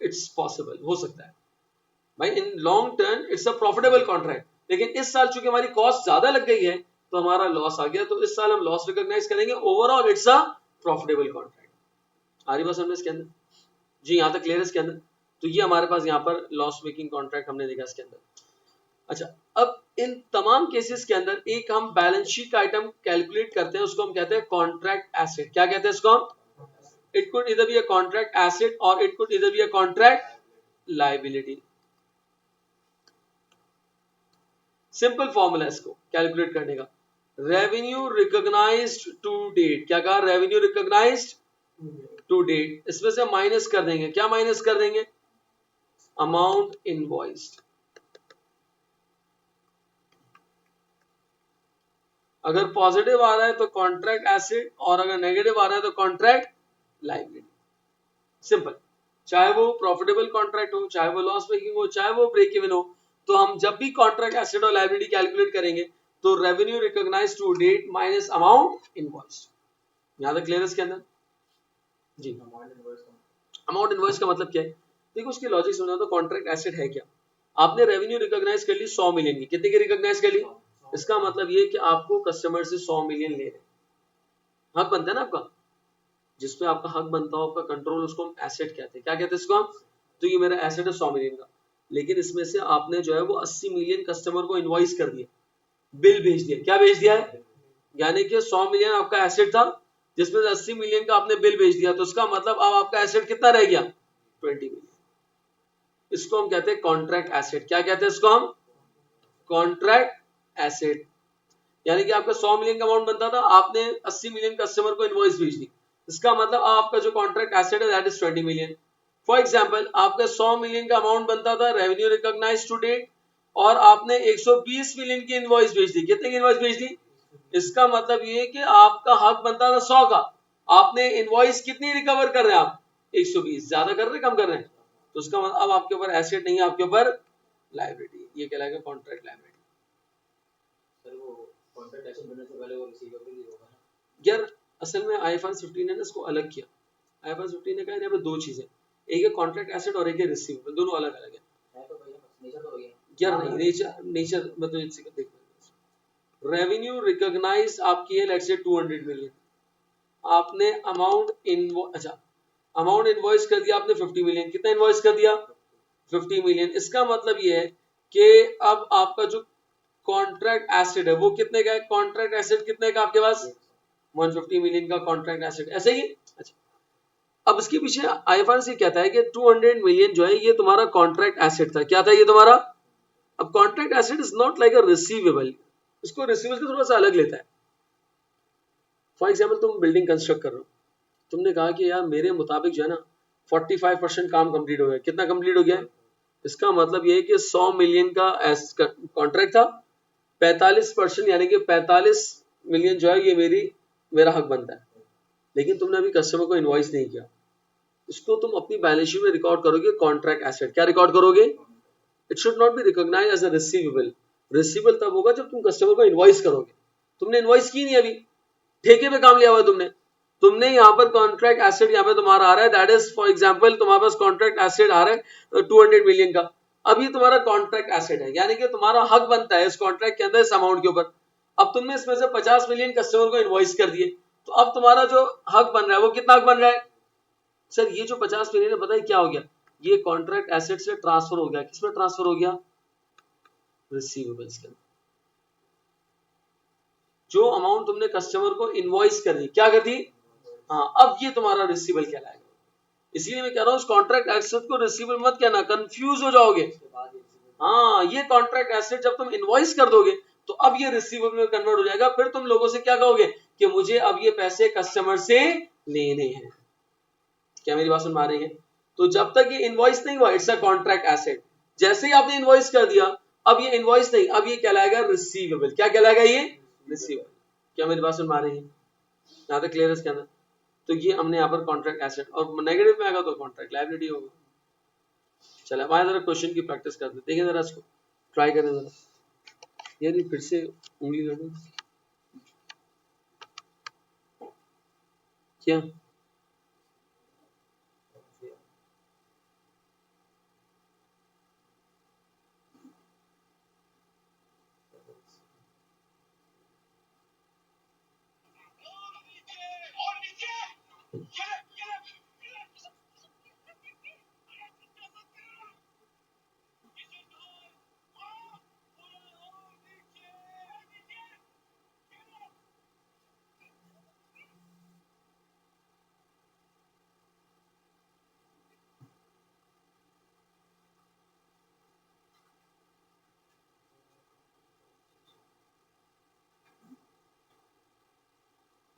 इट्स पॉसिबल, हो सकता है। भाई in long term it's a profitable contract, लेकिन इस साल चूंकि हमारी कॉस्ट ज्यादा लग गई है तो हमारा लॉस आ गया, तो इस साल हम लॉस रिकॉग्नाइज करेंगे, overall it's a profitable contract. आ रही बात समझ में इसके अंदर? जी यहाँ तक क्लियर है इसके अंदर? तो ये हमारे पास यहाँ पर लॉस मेकिंग कॉन्ट्रैक्ट हमने देखा इसके अंदर। अच्छा, अब इन तमाम केसेस के अंदर एक हम बैलेंस शीट का आइटम कैलकुलेट करते हैं, उसको हम कहते हैं कॉन्ट्रैक्ट एसेट। क्या कहते हैं इसको हम? It could either be a contract asset और it could either be a contract liability. Simple formula इसको कैलकुलेट करने का, रेवेन्यू रिकॉग्नाइज्ड टू डेट। क्या कहा? Revenue recognised to date. इसमें से माइनस कर देंगे, क्या माइनस कर देंगे? Amount invoiced. अगर पॉजिटिव आ रहा है तो कॉन्ट्रैक्ट एसेट, और अगर नेगेटिव आ रहा है तो कॉन्ट्रैक्ट लायबिलिटी। सिंपल। चाहे वो प्रॉफिटेबल कॉन्ट्रैक्ट हो, चाहे वो लॉस मेकिंग हो, चाहे वो ब्रेक इवन हो, तो हम जब भी कॉन्ट्रैक्ट एसेट और लायबिलिटी कैलकुलेट करेंगे तो revenue recognised to date minus amount invoiced. यहां तक क्लियर है इसके अंदर? जी। अमाउंट इनवॉइस का मतलब क्या है? देखो उसकी लॉजिक समझा, तो कॉन्ट्रैक्ट एसेट है क्या? आपने रेवेन्यू रिकॉग्नाइज कर ली 100 मिलियन की, कितने की रिकॉग्नाइज कर ली? इसका मतलब ये कि आपको कस्टमर से 100 मिलियन ले रहे, हक बनता है ना आपका, जिसपे आपका हक बनता हो, आपका कंट्रोल, उसको हम एसेट कहते हैं। क्या कहते हैं इसको हम? तो ये मेरा एसेट है 100 मिलियन का, लेकिन इसमें से आपने जो है वो 80 मिलियन कस्टमर को इनवॉइस कर दिया, बिल भेज दिया। क्या भेज दिया है? यानी कि 100 मिलियन आपका एसेट था, जिसमें से 80 मिलियन का आपने बिल भेज दिया, तो उसका मतलब अब आपका एसेट कितना रह गया? 20 मिलियन। इसको हम कहते हैं कॉन्ट्रैक्ट एसेट। क्या कहते हैं इसको हम? Contract asset. यानी कि आपका 100 मिलियन का अमाउंट बनता था, आपने 80 मिलियन कस्टमर को इनवॉइस भेज दी, इसका मतलब आपका जो कॉन्ट्रैक्ट एसेट है that is 20 million. For example, आपका 100 मिलियन का अमाउंट बनता था रेवेन्यू रिकॉग्नाइज्ड टू डेट, और आपने 120 मिलियन की इनवॉइस भेज दी। कितने की इनवॉइस भेज दी? इसका मतलब ये कि आपका हक बनता था 100 का, आपने इनवॉइस कितनी रिकवर कर रहे हैं आप? 120। ज्यादा कर रहे हैं, कम कर रहे हैं? तो उसका मतलब अब आपके ऊपर एसेट नहीं है, आपके ऊपर लायबिलिटी। ये कहलाएगा कॉन्ट्रैक्ट लायबिलिटी। सर वो कॉन्ट्रैक्ट एसेट बनने से पहले वो रिसीवेबल ही होगा ना? यार असल में आईएफआरएस 15 ने इसको अलग किया। आईएफआरएस 15 ने कहा यहाँ पे दो चीजें, एक है कॉन्ट्रैक्ट एसेट और एक है रिसीवेबल, दोनों अलग अलग है। तो भैया नेचर तो वही है। यार नहीं, नेचर नेचर मतलब इससे देख, रेवेन्यू रिकॉग्नाइज आपकी है लेट्स से 200 मिलियन, आपने अमाउंट अच्छा अमाउंट इनवॉइस कर दिया आपने 50 मिलियन। कितना इनवॉइस कर दिया? 50 मिलियन। इसका मतलब ये है कि अब आपका जो कॉन्ट्रैक्ट एसेट है वो कितने का है? कॉन्ट्रैक्ट एसेट कितने का आपके पास? 150 मिलियन का कॉन्ट्रैक्ट एसेट, ऐसे ही। अच्छा, अब इसके पीछे आईएफआरएस ये कहता है कि 200 मिलियन जो है ये तुम्हारा कॉन्ट्रैक्ट एसेट था। क्या था ये तुम्हारा? अब contract asset is not like a receivable, इसको रिसीवेबल से थोड़ा सा अलग लेता है। फॉर एग्जाम्पल, तुम बिल्डिंग कंस्ट्रक्ट कर रहे हो, तुमने कहा कि यार मेरे मुताबिक जो है ना 45% काम कंप्लीट हो गया। कितना कंप्लीट हो गया है? इसका मतलब ये है कि 100 मिलियन का कॉन्ट्रैक्ट था, 45% यानी कि 45 मिलियन जो है ये मेरा हक बनता है, लेकिन तुमने अभी कस्टमर को इनवॉइस नहीं किया। इसको तुम अपनी बैलेंस शीट में रिकॉर्ड करोगे कॉन्ट्रैक्ट एसेट। क्या रिकॉर्ड करोगे? It should not be recognised as a receivable. Receivable तब होगा जब तुम कस्टमर को इनवॉइस करोगे। तुमने इनवॉइस की नहीं, अभी ठेके पे काम लिया हुआ तुमने यहाँ पर कॉन्ट्रैक्ट एसेट यहाँ पे तुम्हारा आ रहा है, दैट इज फॉर एग्जांपल तुम्हारे पास कॉन्ट्रैक्ट एसेट आ रहा है 200 मिलियन का। अब ये तुम्हारा कॉन्ट्रैक्ट एसेट है, यानी कि तुम्हारा हक बनता है इस कॉन्ट्रैक्ट के अंदर इस अमाउंट के ऊपर। अब तुमने इसमें से 50 मिलियन कस्टमर को इनवॉइस कर दिए, तो अब तुम्हारा जो हक बन रहा है वो कितना हक बन रहा है? सर ये जो 50 मिलियन है, पता है क्या हो गया? ये कॉन्ट्रैक्ट एसेट से ट्रांसफर हो गया। किसमें ट्रांसफर हो गया? रिसीवेबल्स के अंदर। जो अमाउंट तुमने कस्टमर को इनवॉइस कर दी, क्या कर दी? हाँ, अब ये तुम्हारा रिसीवेबल कहलाएगा। इसीलिए मैं कह रहा हूँ उस कॉन्ट्रैक्ट एसेट को रिसीवेबल मत कहना, कंफ्यूज हो जाओगे। हाँ, ये कॉन्ट्रैक्ट एसेट जब तुम इनवॉइस कर दोगे तो अब ये रिसीवेबल में कन्वर्ट हो जाएगा, फिर तुम लोगों से क्या कहोगे कि मुझे अब ये पैसे कस्टमर से लेने हैं। क्या मेरी बात सुन पा रही है? तो जब तक ये इनवॉइस नहीं हुआ इट्स अ कॉन्ट्रैक्ट एसेट। जैसे ही आपने इनवॉइस कर दिया, अब ये इनवॉइस नहीं, अब ये कहलाएगा रिसीवेबल। क्या कहलाएगा ये? रिसीवेबल। क्या मेरी बात सुन पा रही है? यहाँ तक क्लियर है इसके अंदर? तो ये हमने यहाँ पर कॉन्ट्रैक्ट एसेट, और नेगेटिव में आएगा तो कॉन्ट्रैक्ट लायबिलिटी होगा। चलो हमारे जरा क्वेश्चन की प्रैक्टिस करते हैं, देखिए जरा इसको ट्राई करें जरा। यार ये फिर से उंगली कर दो क्या?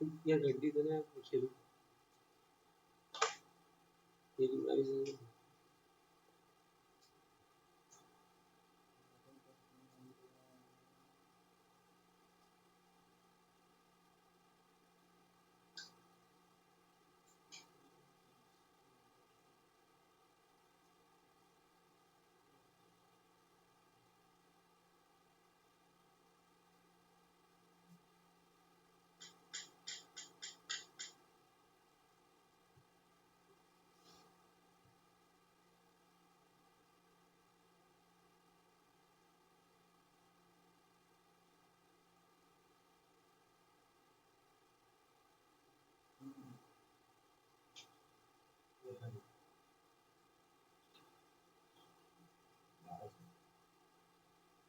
या घंटी देना है खेलूं खेलूं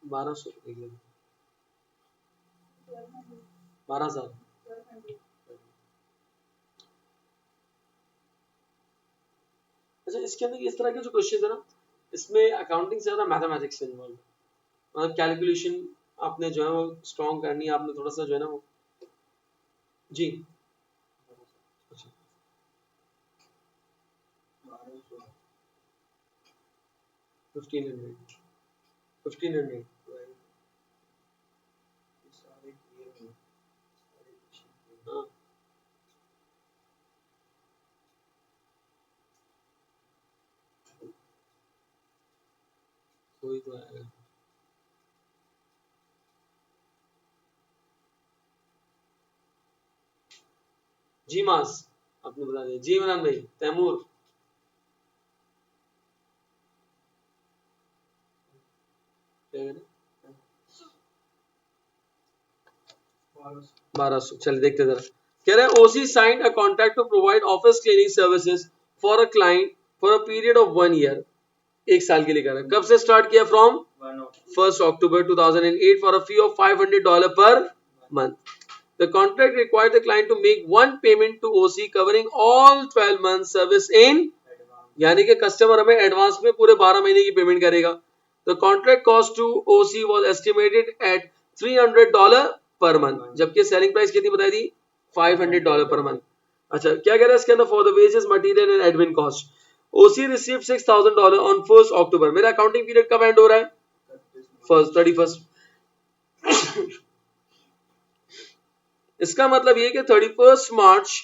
1200 12,000। अच्छा इसके अंदर इस तरह के जो क्वेश्चन है ना इसमें अकाउंटिंग से ज्यादा मैथमेटिक्स इन्वॉल्व है मतलब कैलकुलेशन आपने जो है वो स्ट्रॉन्ग करनी है आपने थोड़ा सा जो है ना वो जी अच्छा 1500 1500 हाँ वही तो आएगा जी मास आपने बता दिया जी इमरान भाई तैमूर क्या कह रहे 1200 चलिए देखते जरा कह रहे हैं OC signed a contract to provide office cleaning services for a client for a period of 1 year एक साल के लिए कर रहा है कब से स्टार्ट किया from 1st October 2008 for a fee of $500 per month. The contract required the client to make one payment to OC covering all 12 months service in यानी कि कस्टमर हमें एडवांस में पूरे 12 महीने की पेमेंट करेगा The contract cost to OC was estimated at $300 per month जबकि selling price कितनी बताई थी $500 per month अच्छा क्या कह रहा है इसके अंदर for the wages material and admin cost OC received $6,000 on 1st October मेरा अकाउंटिंग पीरियड कब एंड हो रहा है फर्स्ट 31st इसका मतलब ये कि 31st मार्च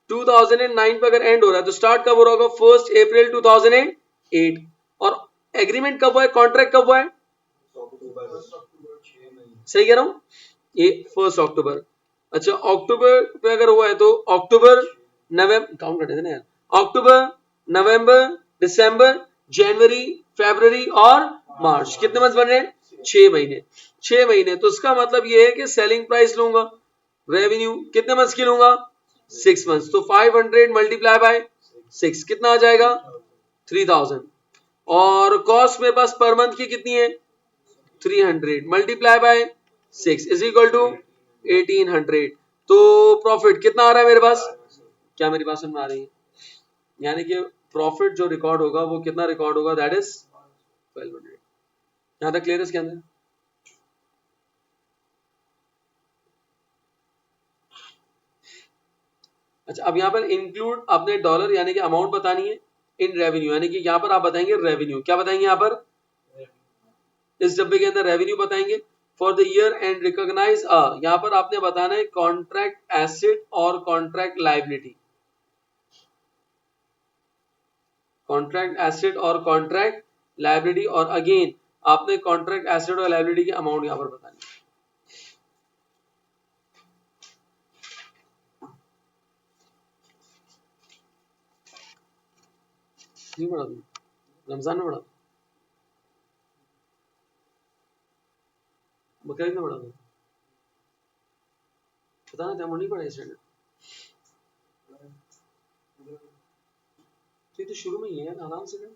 2009 पे अगर एंड हो रहा है तो स्टार्ट कब हो रहा होगा 1st अप्रैल 2008 और एग्रीमेंट कब हुआ है कॉन्ट्रैक्ट कब हुआ है सही कह रहा हूं ये 1st अक्टूबर अच्छा अक्टूबर पे अगर हुआ है तो अक्टूबर नवंबर काउंट करते थे ना यार अक्टूबर नवंबर दिसंबर जनवरी फरवरी और मार्च कितने मंथ बन रहे हैं 6 महीने 6 महीने तो इसका मतलब ये है कि सेलिंग प्राइस लूंगा रेवेन्यू कितने मंथ्स की लूंगा 6 मंथ्स तो 500 मल्टीप्लाई बाय 6 कितना आ जाएगा 3000 और कॉस्ट मेरे पास पर मंथ की कितनी है 300 multiply by 6 is equal to 1800 तो प्रॉफिट कितना आ रहा है मेरे पास क्या मेरी बात समझ में आ रही है यानी कि प्रॉफिट जो रिकॉर्ड होगा वो कितना रिकॉर्ड होगा दैट इज 1200 यहां तक क्लियर है इसके अंदर अच्छा अब यहाँ पर इंक्लूड अपने डॉलर यानी कि अमाउंट बतानी है इन रेवेन्यू यानी कि यहाँ पर आप बताएंगे रेवेन्यू क्या बताएंगे यहाँ पर इस डब्बे के अंदर रेवेन्यू बताएंगे for the year end recognise यहाँ पर आपने बताना है कॉन्ट्रैक्ट एसेट और कॉन्ट्रैक्ट लाइबिलिटी कॉन्ट्रैक्ट एसेट और कॉन्ट्रैक्ट लाइबिलिटी और अगेन आपने कॉन्ट्रैक्ट एसेट और लाइबिलिटी की अमाउंट यहाँ पर बतानी है नहीं पढ़ा तुम रमजान में पढ़ा बकरीद में पढ़ा तुम पता नहीं तैमूर नहीं पढ़ा स्टैंडर्ड तो शुरू में ही है आराम से कर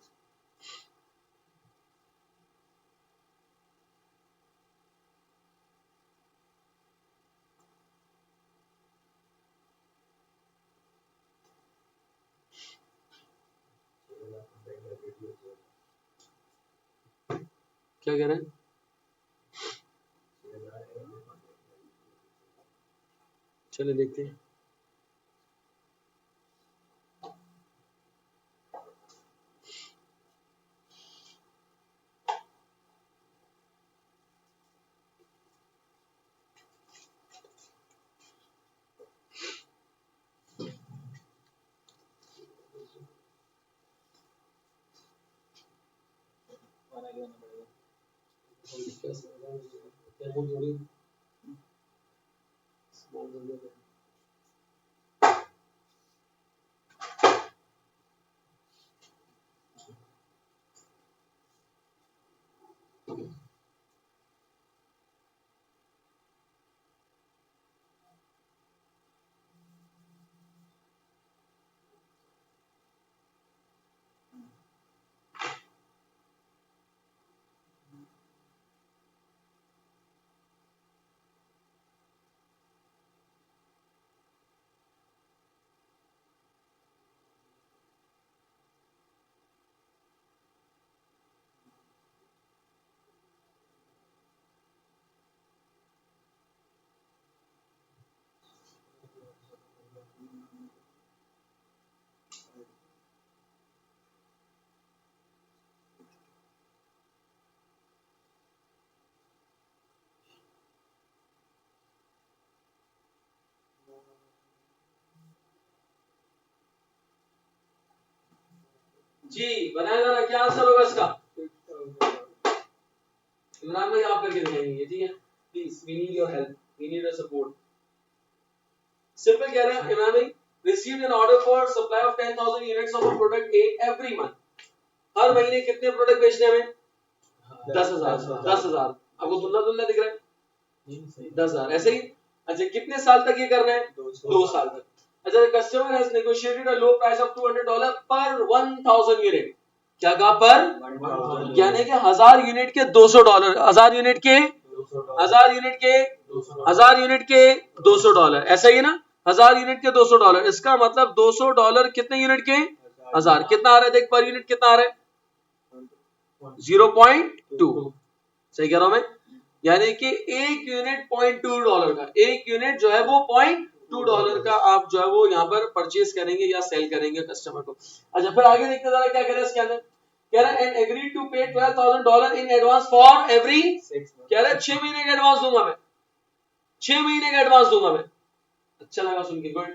क्या कह रहे हैं चलिए देखते हैं। जी बनाया जा रहा, क्या आंसर होगा इसका? इमरान भाई आप करके दिखाएंगे, ठीक है? Please we need your help, we need your support. Simple कह रहे हैं इमरान भाई, received an order for supply of 10,000 units of a product A every month। हर महीने कितने प्रोडक्ट बेचने हमें? 10,000। 10,000 आपको धुंधला धुंधला दिख रहा है? 10,000 ऐसे ही। अच्छा कितने साल तक ये करना है? 2 साल तक। अच्छा customer has negotiated a low price of $200 पर 1000 यूनिट। क्या कहा? पर, यानी कि 1000 यूनिट के $200, 1000 यूनिट के 1000 यूनिट के 1000 यूनिट के $200, ऐसा ही ना? 1000 यूनिट के $200, इसका मतलब $200 कितने यूनिट के? 1000। कितना आ रहा है देख, पर यूनिट कितना आ रहा है? 0.2। सही कह रहा हूं मैं? यानी कि एक यूनिट $0.2 का, एक यूनिट जो है वो $0.2 का आप जो है वो यहाँ पर परचेज करेंगे या सेल करेंगे कस्टमर को। अच्छा फिर आगे देखते जरा क्या कह रहा है इसके अंदर। कह रहा है एंड एग्री टू पे $12,000 इन एडवांस फॉर एवरी, कह रहा है 6 महीने का एडवांस दूंगा मैं, 6 महीने का एडवांस दूंगा मैं। अच्छा लगा सुन के, गुड।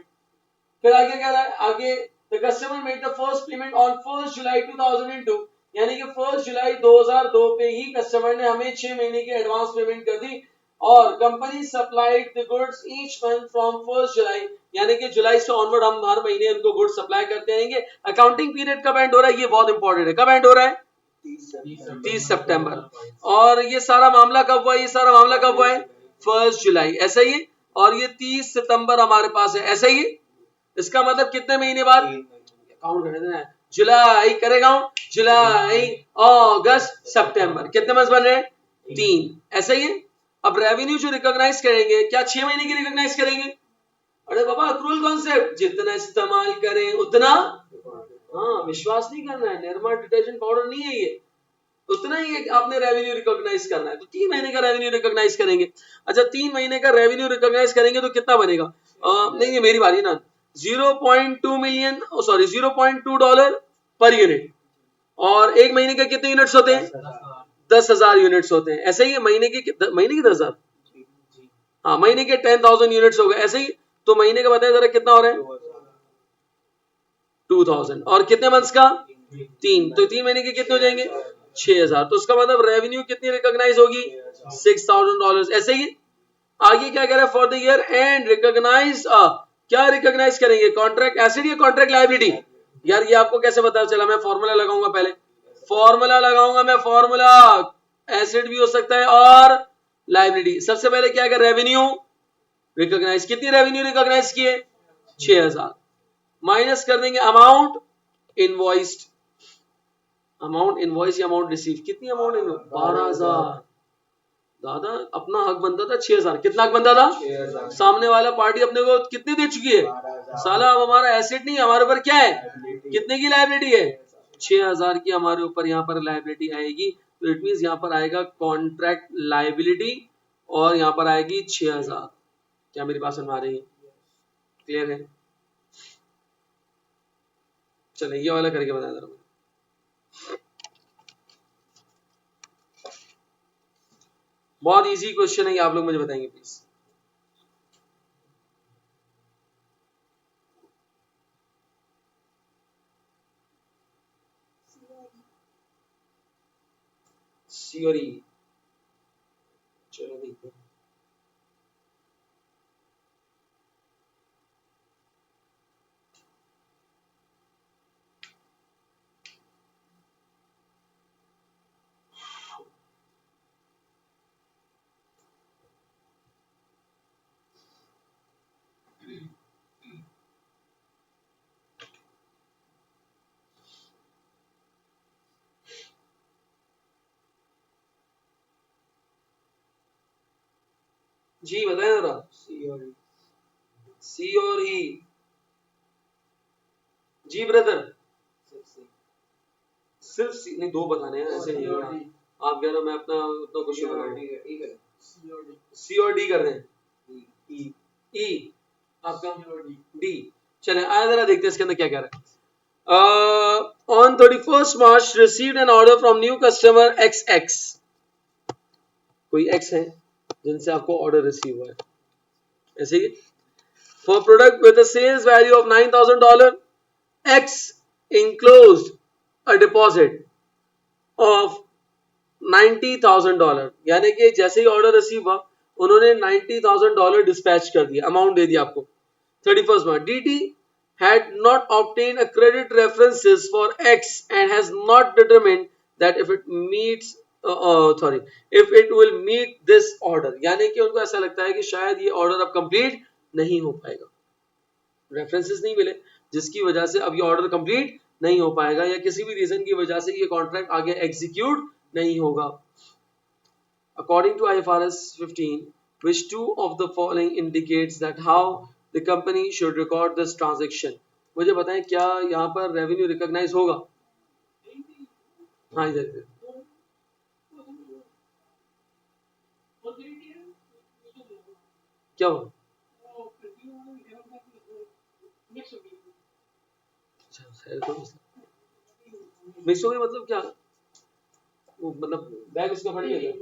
फिर आगे कह रहा है, आगे the customer made the first payment on 1 जुलाई 2002, यानी कि 1 जुलाई 2002 पे ही कस्टमर ने हमें 6 महीने की एडवांस पेमेंट कर दी। और company supplied the goods each month from 1 जुलाई, यानी कि जुलाई से ऑनवर्ड हम हर महीने उनको गुड्स सप्लाई करते रहेंगे। अकाउंटिंग पीरियड कब एंड हो रहा है? ये बहुत इंपॉर्टेंट है। कब एंड हो रहा है? 30 सितंबर। और ये सारा मामला कब हुआ? ये सारा मामला कब हुआ है? 1 जुलाई, ऐसा ही। और ये 30 सितंबर हमारे पास है, ऐसा ही। इसका मतलब कितने महीने बाद? काउंट करने देना है। जुलाई करेगा, जुलाई अगस्त सितंबर, कितने मंथ बन रहे हैं? 3, ऐसा ही है। अब रेवेन्यू जो रिकॉग्नाइज करेंगे, क्या 6 महीने की रिकॉग्नाइज करेंगे? अरे बाबा अक्रूवल कॉन्सेप्ट, जितना इस्तेमाल करें उतना, हाँ विश्वास नहीं करना है, निर्मा डिटर्जेंट पाउडर नहीं है ये, उतना ही आपने रेवेन्यू रिकॉग्नाइज करना है। तो 3 महीने का रेवेन्यू रिकॉग्नाइज करेंगे। अच्छा 3 महीने का रेवेन्यू रिकॉग्नाइज करेंगे तो कितना बनेगा? नहीं मेरी बारी ना। 0.2 मिलियन, सॉरी $0.2 पर यूनिट। और एक महीने के कितने यूनिट्स होते हैं? 10,000 यूनिट्स होते हैं, ऐसे ही। महीने के 10,000, हाँ महीने के 10,000 यूनिट्स हो गए, ऐसे ही। तो महीने का बताया जरा कितना हो रहा है? 2000। और कितने मंथ्स का? 3, तो 3 महीने के कितने हो जाएंगे? 6,000। तो उसका मतलब रेवेन्यू कितनी रिकॉग्नाइज होगी? $6,000, ऐसे ही। आगे क्या कह रहा है? For the year end recognise, क्या रिकॉग्नाइज करेंगे? कॉन्ट्रैक्ट एसेट या कॉन्ट्रैक्ट लायबिलिटी? यार ये आपको कैसे पता चला? मैं फॉर्मूला लगाऊंगा, पहले फॉर्मूला लगाऊंगा मैं, फॉर्मूला। एसेट भी हो सकता है और लायबिलिटी। सबसे पहले क्या कर, रेवेन्यू रिकॉग्नाइज। कितनी रेवेन्यू रिकॉग्नाइज किए? 6,000। माइनस कर देंगे अमाउंट इनवॉइस्ड, अमाउंट इनवॉइस या अमाउंट रिसीव। कितनी अमाउंट? 12,000। दादा अपना हक बनता था 6,000। कितना हक बनता था? 6,000। सामने वाला पार्टी अपने को कितनी दे चुकी है? साला अब हमारा एसेट नहीं, हमारे ऊपर क्या है? कितने की लायबिलिटी है? 6,000 की हमारे ऊपर यहाँ पर लायबिलिटी आएगी। तो इट मींस यहाँ पर आएगा कॉन्ट्रैक्ट लायबिलिटी और यहाँ पर आएगी 6,000। क्या मेरी बात समझ आ रही है? क्लियर है? चलिए ये वाला करके बता दे, बहुत इजी क्वेश्चन है ये, आप लोग मुझे बताएंगे प्लीज। सी और ई, चलो देखते हैं। जी बताएं जरा। सी और ई, सी और ई, जी ब्रदर। सिर्फ सी नहीं, दो बताने हैं, ऐसे नहीं होगा। आप कह रहे हो मैं अपना उतना क्वेश्चन बता रहा हूँ। सी और डी कर रहे हैं। ई आपका डी। चले आया जरा देखते हैं इसके अंदर क्या कह रहा है। On 31st March received an order from new customer XX। कोई X है जिनसे आपको ऑर्डर रिसीव हुआ है, ऐसे ही for product with a sales value of $9,000, X enclosed a deposit of $90,000। यानी कि जैसे ही ऑर्डर रिसीव हुआ उन्होंने $90,000 डिस्पैच कर दिया, अमाउंट दे दिया आपको 31st March। DT had not obtained a credit references for X and has not determined that if it meets if it will meet this order। यानी कि उनको ऐसा लगता है कि शायद ये ऑर्डर अब कंप्लीट नहीं हो पाएगा, रेफरेंसेस नहीं मिले जिसकी वजह से अब ये ऑर्डर कंप्लीट नहीं हो पाएगा, या किसी भी रीजन की वजह से ये कॉन्ट्रैक्ट आगे एग्जीक्यूट नहीं होगा। According to IFRS 15, which two of the following indicates that how the company should record this transaction? मुझे बताएं क्या यहाँ पर रेवेन्यू रिकॉग्नाइज होगा? हाँ इधर क्या होगा? मिक्स हो गई मतलब क्या? वो मतलब बैग उसका फट गया?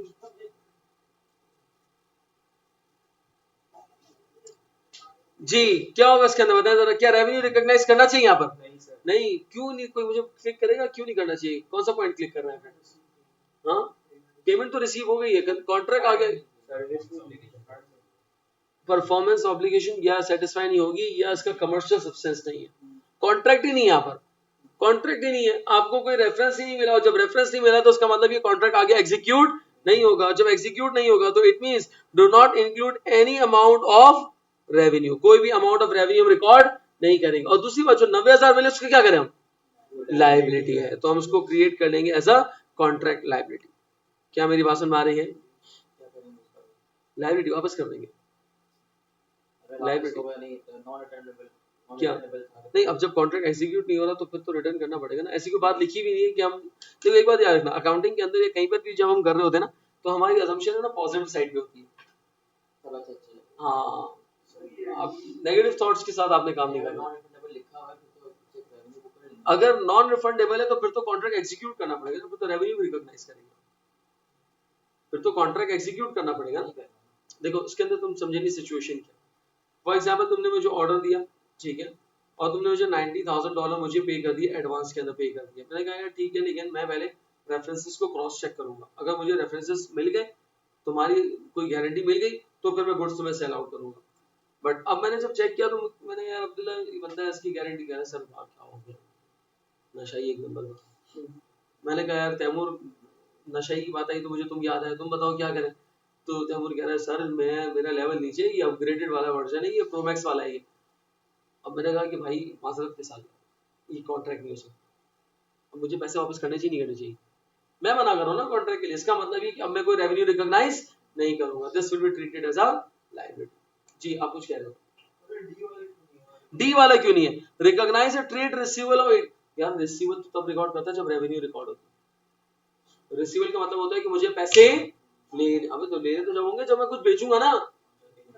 जी क्या होगा इसके अंदर बताएं जरा, क्या रेवेन्यू रिकॉग्नाइज करना चाहिए यहाँ पर? नहीं क्यों नहीं, कोई मुझे क्लिक करेगा, क्यों नहीं करना चाहिए? कौन सा पॉइंट क्लिक कर रहे हैं? हाँ पेमेंट तो रिसीव हो गई है, कॉन्ट्रैक्ट आ गया, परफॉर्मेंस ऑब्लिगेशन या सेटिस्फाई नहीं होगी, या इसका कमर्शियल सब्सटेंस नहीं है, कॉन्ट्रैक्ट ही नहीं है यहाँ पर, कॉन्ट्रैक्ट ही नहीं है, आपको कोई रेफरेंस ही नहीं मिला, और जब रेफरेंस नहीं मिला तो उसका मतलब ये कॉन्ट्रैक्ट आगे एग्जीक्यूट नहीं होगा। जब एग्जीक्यूट नहीं होगा तो it means do not include any amount of revenue, कोई भी अमाउंट ऑफ रेवेन्यू हम रिकॉर्ड नहीं करेंगे। और दूसरी बात जो 90,000 मिले उसके क्या करें हम? लाइबिलिटी है, तो हम उसको क्रिएट कर लेंगे एज अ कॉन्ट्रैक्ट लाइबिलिटी। क्या मेरी बात समझ में आ रही है? लाइबिलिटी वापस कर देंगे, लाइबिलिटी क्या नहीं, अब जब कॉन्ट्रैक्ट एग्जीक्यूट नहीं हो रहा तो फिर तो रिटर्न करना पड़ेगा ना, ऐसी कोई बात लिखी भी नहीं है कि हम, तो एक बात याद रखना अकाउंटिंग के अंदर या कहीं पर भी जब हम कर रहे होते हैं ना तो हमारी असम्पशन है ना पॉजिटिव साइड पे होती है। हाँ आप नेगेटिव थॉट्स के साथ आपने काम नहीं करना। अगर नॉन रिफंडेबल है तो फिर तो कॉन्ट्रैक्ट एग्जीक्यूट करना पड़ेगा, फिर तो रेवेन्यू भी रिकॉग्नाइज करेंगे, फिर तो कॉन्ट्रैक्ट एग्जीक्यूट करना पड़ेगा ना। देखो इसके अंदर तुम समझे नहीं सिचुएशन क्या। फॉर एग्जाम्पल तुमने मुझे ऑर्डर दिया, ठीक है, और तुमने मुझे $90,000 मुझे पे कर दिया, एडवांस के अंदर पे कर दिया। मैंने कहा यार ठीक है, लेकिन मैं पहले रेफरेंसेस को क्रॉस चेक करूंगा, अगर मुझे रेफरेंसेस मिल गए, तुम्हारी कोई गारंटी मिल गई, तो फिर मैं गुड्स तुम्हें सेल आउट करूंगा। बट अब मैंने जब चेक किया तो मैंने यार अब्दुल्ला ये बंदा है, इसकी गारंटी कह रहा है, सर क्या हो गया, नशा ही एक नंबर का। मैंने कहा यार तैमूर नशे की बात आई तो मुझे तुम याद है, तुम बताओ क्या करें? तो तैमूर कह रहा है सर मैं, मेरा लेवल नीचे, ये अपग्रेडेड वाला वर्जन है, ये प्रो मैक्स वाला है ये। अब मैंने कहा कि भाई माजरत के साथ ये कॉन्ट्रैक्ट नहीं हो सकता, अब मुझे पैसे वापस करने चाहिए नहीं करने चाहिए? मैं मना कर रहा हूँ ना कॉन्ट्रैक्ट के लिए, इसका मतलब है कि अब मैं कोई रेवेन्यू रिकॉग्नाइज नहीं करूंगा, this will be treated as a liability. जी आप कुछ कह रहे हो? डी वाला क्यों नहीं है? Recognise a trade receivable of it. यार रिसीवेबल तो तब रिकॉर्ड करता है जब रेवेन्यू रिकॉर्ड होता है। रिसीवेबल का मतलब होता है कि मुझे पैसे लेने, अबे तो लेने तो जब होंगे जब मैं कुछ बेचूंगा ना,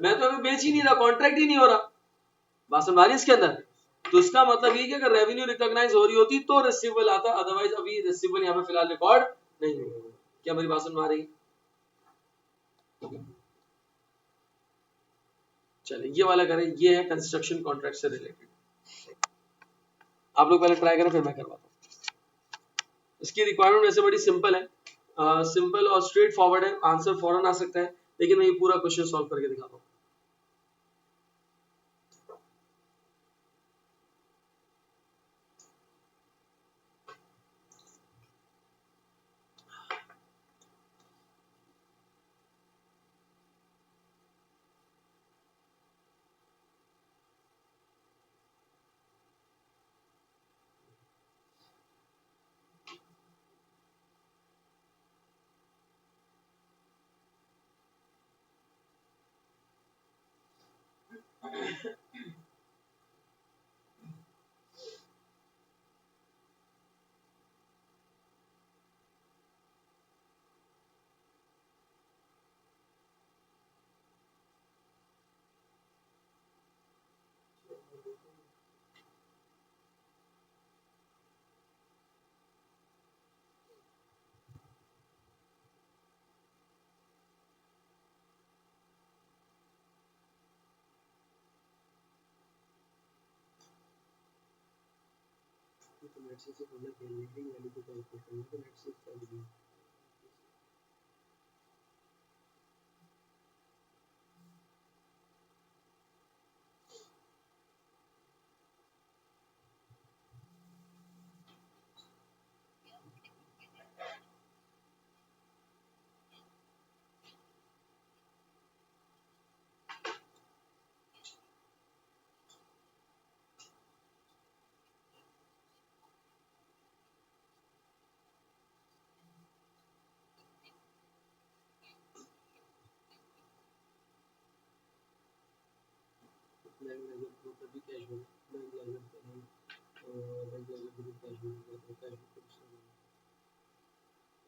मैं तो अभी बेच ही नहीं रहा, कॉन्ट्रैक्ट ही नहीं हो रहा। बात समझ आ रही है इसके अंदर? तो इसका मतलब ये कि अगर रेवेन्यू रिकॉग्नाइज हो रही होती तो रिसीवेबल आता, अदरवाइज अभी रिसीवेबल यहाँ पे फिलहाल रिकॉर्ड नहीं होगा। क्या मेरी बात समझ आ रही? चलिए ये वाला करें, ये है कंस्ट्रक्शन कॉन्ट्रैक्ट से रिलेटेड। आप लोग पहले ट्राई करें फिर मैं करवाता हूँ। इसकी रिक्वायरमेंट वैसे बड़ी सिंपल है, सिंपल और स्ट्रेट फॉरवर्ड है, आंसर फौरन आ सकता है, लेकिन मैं ये पूरा क्वेश्चन सॉल्व करके दिखाता हूँ।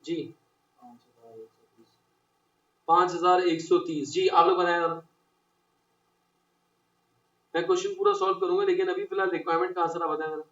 जी 5130 जी, आप लोग बनाए। मैं क्वेश्चन पूरा सॉल्व करूंगा, लेकिन अभी फिलहाल रिक्वायरमेंट का आंसर आप बताएं।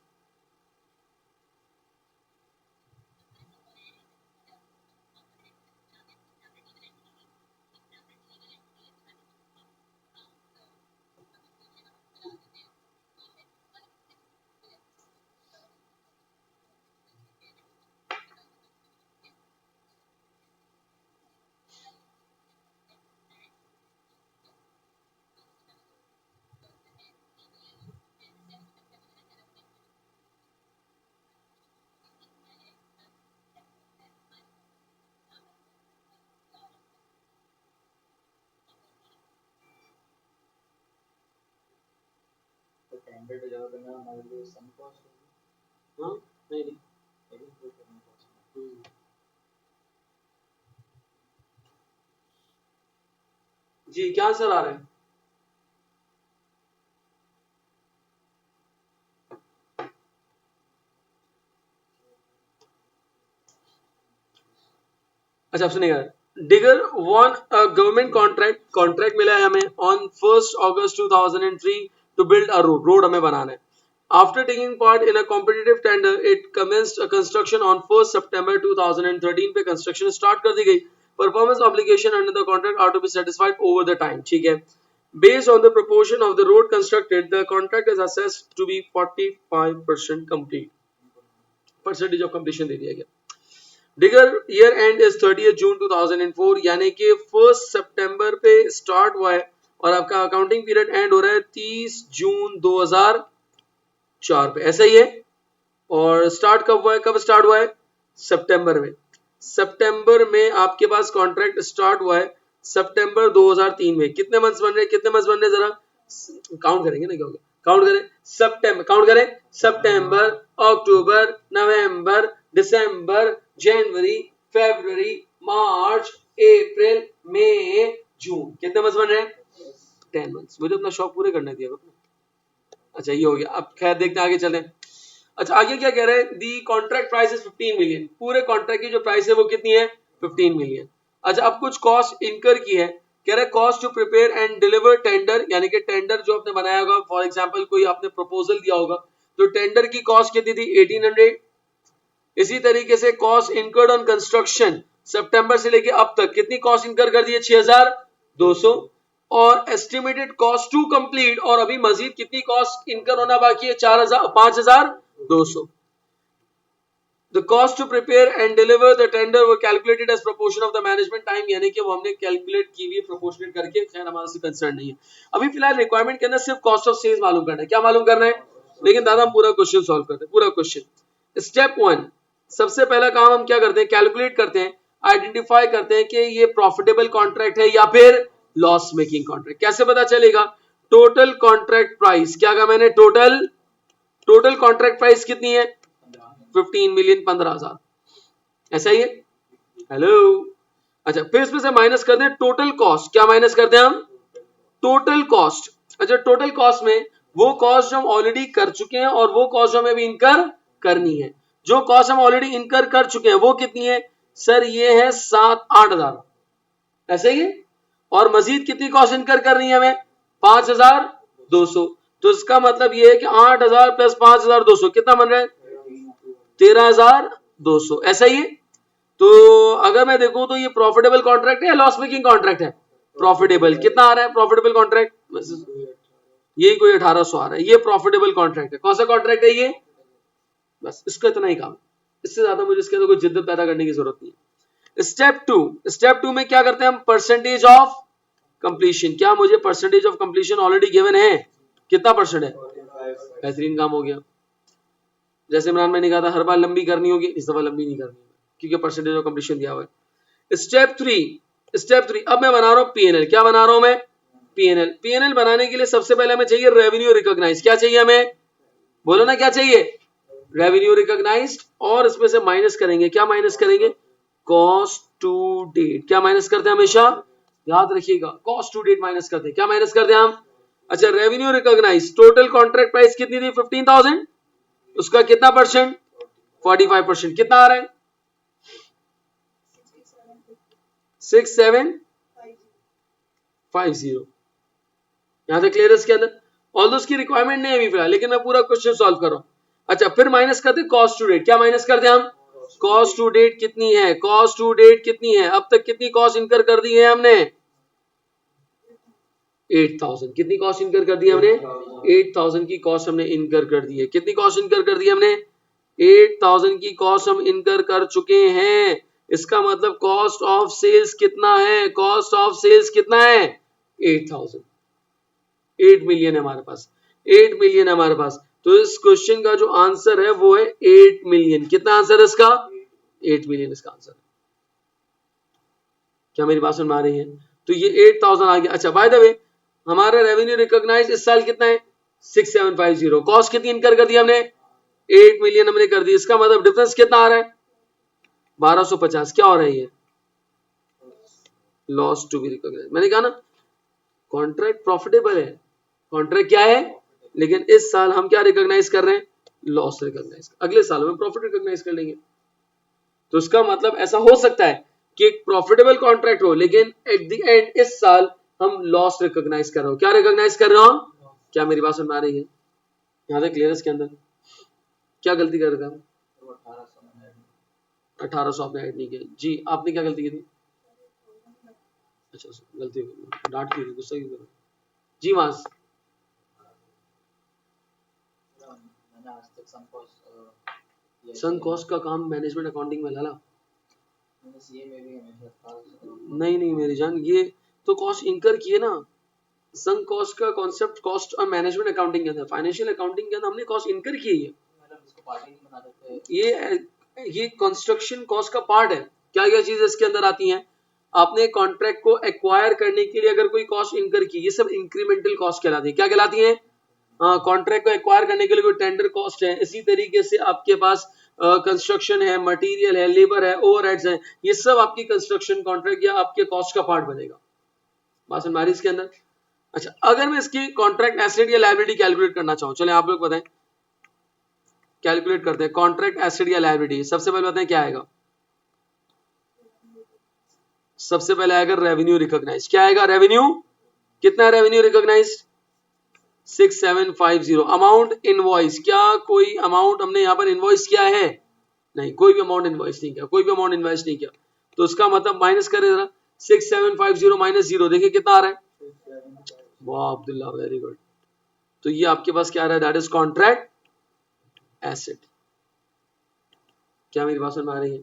टेंडर जगह पे ना हमारे लिए सम कॉस्ट होगी। हाँ नहीं नहीं जी, क्या आंसर आ रहा है? अच्छा, आप सुनिएगा। Digger won a government contract मिला है हमें ऑन 1 अगस्त 2003 टू बिल्ड अ रोड हमें बनाना है। After taking part in a competitive tender it commenced construction on 1 सितंबर 2013 पे कंस्ट्रक्शन स्टार्ट कर दी गई। Performance obligation under the contract are to be satisfied over the time. ठीक है, based on the proportion of the road constructed the contract is assessed to be 45% complete, percentage of completion दे दिया गया। Digger year and is 30 जून 2004, यानी कि 1 सितंबर पे start हुआ है और आपका अकाउंटिंग पीरियड एंड हो रहा है 30 जून 2004 पे, ऐसा ही है। और स्टार्ट कब हुआ है, कब स्टार्ट हुआ है? सितंबर में। सितंबर में आपके पास कॉन्ट्रैक्ट स्टार्ट हुआ है सितंबर 2003 में। कितने मंथ्स बन रहे हैं, कितने मंथ्स बन रहे हैं, जरा काउंट करेंगे ना, क्या होगा, काउंट करें। सितंबर काउंट करें, सितंबर, अक्टूबर, नवंबर, दिसंबर, जनवरी, फरवरी, मार्च, अप्रैल, मई, जून। कितने मंथ्स बन रहे हैं? 10 मंथ्स। मुझे अपना शौक पूरे करने दिया। अच्छा ये हो गया, अब खैर देखते हैं आगे चलें। अच्छा आगे क्या कह रहे हैं? दी कॉन्ट्रैक्ट प्राइस इज 15 मिलियन। पूरे कॉन्ट्रैक्ट की जो प्राइस है वो कितनी है? 15 मिलियन। अच्छा अब कुछ कॉस्ट इनकर की है कह रहे cost to prepare and deliver tender, यानी कि टेंडर जो आपने बनाया होगा, फॉर एग्जांपल कोई आपने प्रपोजल दिया होगा, तो टेंडर की कॉस्ट कितनी थी 1800। इसी तरीके से कॉस्ट इनकर्ड ऑन कंस्ट्रक्शन सितंबर से लेके अब तक कितनी कॉस्ट इनकर कर दी है 6200, और एस्टिमेटेड कॉस्ट टू कंप्लीट, और अभी मजीद कितनी कॉस्ट इनकर होना बाकी है 5200। The cost to prepare and deliver the tender were calculated as proportion of the management time, यानी कि वो हमने कैलकुलेट की हुई प्रोपोर्शनेट करके, खैर हमारा से कंसर्न नहीं है। अभी फिलहाल रिक्वायरमेंट के अंदर सिर्फ कॉस्ट ऑफ सेल्स मालूम करना है। क्या मालूम करना है? लेकिन दादा हम पूरा क्वेश्चन सॉल्व करते हैं, पूरा क्वेश्चन। स्टेप 1, सबसे पहला काम हम क्या करते हैं, कैलकुलेट करते हैं, आइडेंटिफाई करते हैं कि ये प्रॉफिटेबल कॉन्ट्रैक्ट है या फिर लॉस मेकिंग कॉन्ट्रैक्ट। कैसे पता चलेगा? टोटल कॉन्ट्रैक्ट प्राइस, क्या कहा मैंने, टोटल कॉन्ट्रैक्ट प्राइस कितनी है 15 मिलियन, 15,000, ऐसा ही है। हेलो, अच्छा फिर इसमें से माइनस कर दें टोटल कॉस्ट। क्या माइनस करते हैं हम? Total cost. अच्छा टोटल कॉस्ट में वो कॉस्ट जो हम ऑलरेडी कर चुके हैं और वो कॉस्ट जो हमें अभी इनकर करनी है। जो कॉस्ट हम ऑलरेडी इनकर कर चुके हैं वो कितनी है सर? ये है 7-8 हजार, ऐसे ही है। और मजीद कितनी कॉस्ट इनकर करनी है हमें? 5200। तो इसका मतलब ये है कि 8000 प्लस 5200 कितना बन रहा है? 13,200, ऐसा ही है। तो अगर मैं देखूं तो ये प्रॉफिटेबल कॉन्ट्रैक्ट है या लॉस मेकिंग कॉन्ट्रैक्ट है? प्रॉफिटेबल। कितना आ रहा है प्रॉफिटेबल कॉन्ट्रैक्ट? यही कोई 1800 आ रहा है। ये प्रॉफिटेबल कॉन्ट्रैक्ट है। कौन सा कॉन्ट्रैक्ट है ये? बस इसका इतना ही काम, इससे ज्यादा मुझे इसके अंदर कोई जिद्दत पैदा करने की जरूरत नहीं है। स्टेप टू में क्या करते हैं हम? Percentage of completion. क्या मुझे percentage of completion already given है? कितना परसेंट है? बेहतरीन काम हो गया। जैसे इमरान मैंने कहा था हर बार लंबी करनी होगी, इस दफा लंबी नहीं करनी क्योंकि परसेंटेज ऑफ कंप्लीशन दिया हुआ है। स्टेप थ्री, अब मैं बना रहा हूं पीएनएल। क्या बना रहा हूं मैं? पीएनएल बनाने के लिए सबसे पहले हमें चाहिए रेवेन्यू रिकॉग्नाइज। क्या चाहिए हमें? बोलो ना क्या चाहिए? रेवेन्यू रिकॉग्नाइज्ड, और इसमें से माइनस करेंगे। क्या माइनस करेंगे? Cost to date. क्या माइनस करते हैं? हमेशा याद रखिएगा कॉस्ट टू डेट माइनस करते हैं। क्या माइनस करते हैं हम? अच्छा revenue recognise, total contract price कितनी थी 15,000, उसका कितना परसेंट? 45%। कितना आ रहा है? 6750। यहां तक क्लियर है इसके अंदर? ऑल्दो उसकी रिक्वायरमेंट नहीं है अभी फिलहाल, लेकिन मैं पूरा क्वेश्चन सॉल्व कर रहा हूं। अच्छा फिर माइनस करते कॉस्ट टू डेट। क्या माइनस करते हैं हम? कॉस्ट टू डेट कितनी है? कॉस्ट टू डेट कितनी है? अब तक कितनी कॉस्ट इनकर कर दी है हमने? 8,000। कितनी कॉस्ट इनकर कर दी है हमने? 8,000 की कॉस्ट हमने इनकर कर दी है। कितनी कॉस्ट इनकर कर दी है हमने? 8,000 की कॉस्ट हम इनकर कर चुके हैं। इसका मतलब कॉस्ट ऑफ सेल्स कितना है? कॉस्ट ऑफ सेल्स कितना है? 8,000। 8 मिलियन है हमारे पास, 8 मिलियन है हमारे पास। तो इस क्वेश्चन का जो आंसर है वो है 8 मिलियन। कितना आंसर है इसका? 8 मिलियन इसका आंसर। क्या मेरी बात सुन में आ रही है? तो ये 8,000 आ गया। अच्छा बाय द वे हमारा रेवेन्यू रिकॉग्नाइज इस साल कितना है? 6750। कॉस्ट कितनी इनकर कर दी हमने? 8 मिलियन हमने कर दी। इसका मतलब डिफरेंस कितना आ रहा है? 1250। क्या हो रहा है ये? Loss to be recognise. मैंने कहा ना कॉन्ट्रैक्ट प्रॉफिटेबल है, कॉन्ट्रैक्ट क्या है, लेकिन इस साल हम क्या रिकॉग्नाइज कर रहे हैं? Loss recognise. अगले साल में प्रॉफिट रिकॉग्नाइज कर लेंगे। तो इसका मतलब ऐसा हो सकता है कि एक प्रॉफिटेबल कॉन्ट्रैक्ट हो लेकिन एट द एंड इस साल हम लॉस रिकॉग्नाइज कर रहे हो। क्या रिकॉग्नाइज कर रहे हो? क्या मेरी बात सुन में आ रही है? यहां तक क्लियर है इसके अंदर? क्या गलती कर रहे थे हम? 1800 आपने ऐड नहीं किया जी। आपने क्या गलती की थी? अच्छा गलती हो गई, डांट की थी, गुस्सा क्यों कर रहे हो जी? वहां सन कॉस्ट का काम मैनेजमेंट अकाउंटिंग में लाला नहीं मेरी जान, ये तो कॉस्ट इंकर किए ना। सन कॉस्ट का कॉन्सेप्ट कॉस्ट और मैनेजमेंट अकाउंटिंग के अंदर, फाइनेंशियल अकाउंटिंग के अंदर हमने कॉस्ट इंकर की है। ये कंस्ट्रक्शन कॉस्ट का पार्ट है। क्या क्या चीज इसके अंदर आती हैं? आपने कॉन्ट्रैक्ट को एक्वायर करने के लिए अगर कोई कॉस्ट इंकर की, ये सब इंक्रीमेंटल कॉस्ट कहलाती है। क्या कहलाती है? कॉन्ट्रैक्ट को एक्वायर करने के लिए कोई टेंडर कॉस्ट है। इसी तरीके से आपके पास कंस्ट्रक्शन है, मटेरियल है, लेबर है, ओवरहेड्स है, ये सब आपकी कंस्ट्रक्शन कॉन्ट्रैक्ट या आपके कॉस्ट का पार्ट बनेगा। बात समझ इसके अंदर? अच्छा अगर मैं इसकी कॉन्ट्रैक्ट एसेट या लायबिलिटी कैलकुलेट करना चाहूं, चले आप लोग बताएं, कैलकुलेट करते हैं कॉन्ट्रैक्ट एसेट या लायबिलिटी। सबसे पहले बताएं क्या आएगा? सबसे पहले आएगा रेवेन्यू रिकॉग्नाइज। क्या आएगा? रेवेन्यू। कितना रेवेन्यू रिकॉग्नाइज? 6750। अमाउंट इनवॉइस, क्या कोई अमाउंट हमने यहाँ पर इनवॉइस किया है? नहीं, कोई भी अमाउंट इनवॉइस नहीं किया, कोई भी अमाउंट इनवॉइस नहीं किया। तो उसका मतलब माइनस करें जरा, 6750 माइनस 0, देखिए कितना आ रहा है। वाह अब्दुल्ला, वेरी गुड। तो ये आपके पास क्या आ रहा है? That is contract asset. क्या मेरी बात समझ में आ रही है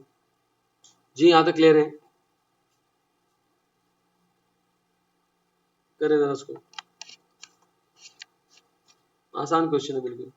जी? यहां तक क्लियर है? करें जरा उसको, आसान क्वेश्चन है बिल्कुल।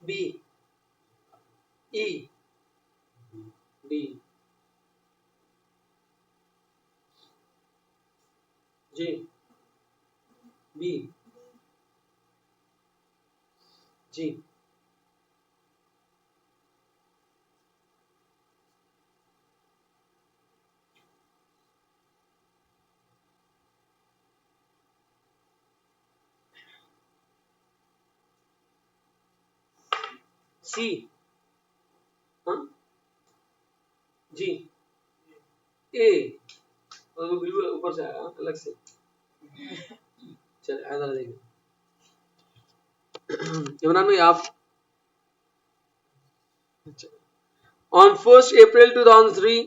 B E D G B G C. हाँ जी ए, और वो बिल्कुल ऊपर से आया अलग से। चल आधा देखिए। इमरान भाई आप, on 1st April 2003,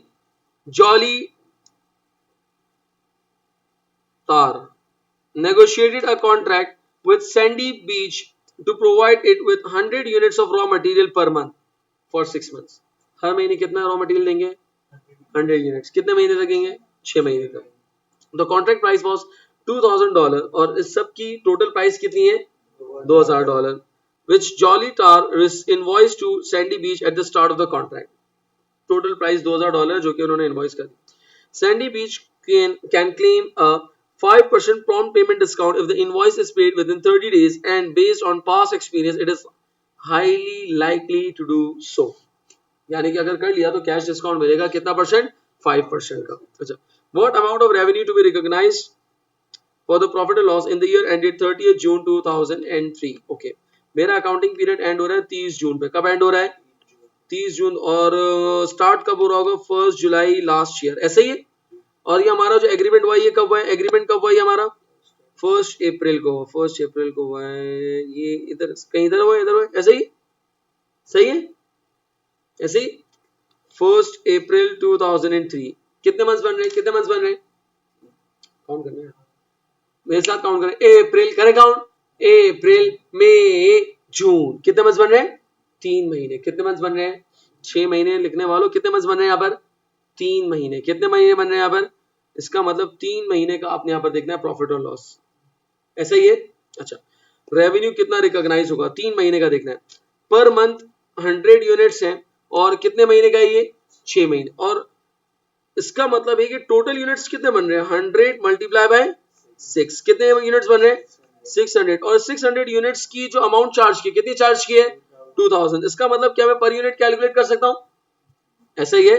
Jolly Tar negotiated a contract with Sandy Beach to provide it with 100 units of raw material per month for 6 months. हर महीने कितना रॉ मटेरियल देंगे? 100 यूनिट्स। कितने महीने लगेंगे? 6 महीने तक। द कॉन्ट्रैक्ट प्राइस वाज $2,000 और इस सब की टोटल प्राइस कितनी है? $2,000, which Jolly Tar invoiced to Sandy Beach at the start of the contract. Total price $2,000 जो कि उन्होंने इनवॉइस कर दी। Sandy Beach can claim a 5% prompt payment discount if the invoice is paid within 30 days and based on past experience it is highly likely to do so. यानी कि अगर कर लिया तो कैश डिस्काउंट मिलेगा कितना परसेंट? 5% का। अच्छा, what amount of revenue to be recognized for the profit and loss in the year ended 30th June 2003? Okay, मेरा अकाउंटिंग पीरियड एंड हो रहा है 30 जून पे। कब एंड हो रहा है? 30 जून। और स्टार्ट कब हो रहा होगा? 1 जुलाई लास्ट ईयर, ऐसे ही है। और ये हमारा जो एग्रीमेंट हुआ है ये कब हुआ है? एग्रीमेंट कब हुआ है हमारा? 1 अप्रैल को। 1 अप्रैल को हुआ है ये। इधर कहीं इधर हुआ है, इधर हुआ है, ऐसे ही सही है, ऐसे ही 1 अप्रैल 2003। कितने मंथ्स बन रहे हैं? कितने मंथ्स बन रहे हैं? काउंट करना है मेरे साथ, काउंट करें। अप्रैल करें काउंट। अप्रैल, मई, जून, कितने मंथ्स बन रहे हैं? 3 महीने। कितने मंथ्स बन रहे हैं? 6 महीने लिखने वालों, कितने मंथ्स बन रहे हैं यहाँ पर? 3 महीने। कितने महीने बन रहे हैं यहाँ पर? इसका मतलब 3 महीने का आपने यहाँ पर देखना है प्रॉफिट और लॉस, ऐसा ही है। अच्छा, रेवेन्यू कितना रिकॉग्नाइज होगा? 3 महीने का देखना है। पर मंथ 100 यूनिट्स हैं और कितने महीने का है ये 6 महीने, और इसका मतलब है कि टोटल यूनिट्स कितने बन रहे हैं 100 मल्टीप्लाई बाय 6, कितने यूनिट्स बन रहे हैं 600, और 600 यूनिट्स की जो अमाउंट चार्ज की कितनी चार्ज की है 2000, इसका मतलब क्या मैं पर यूनिट कैलकुलेट कर सकता हूं ऐसा ही है।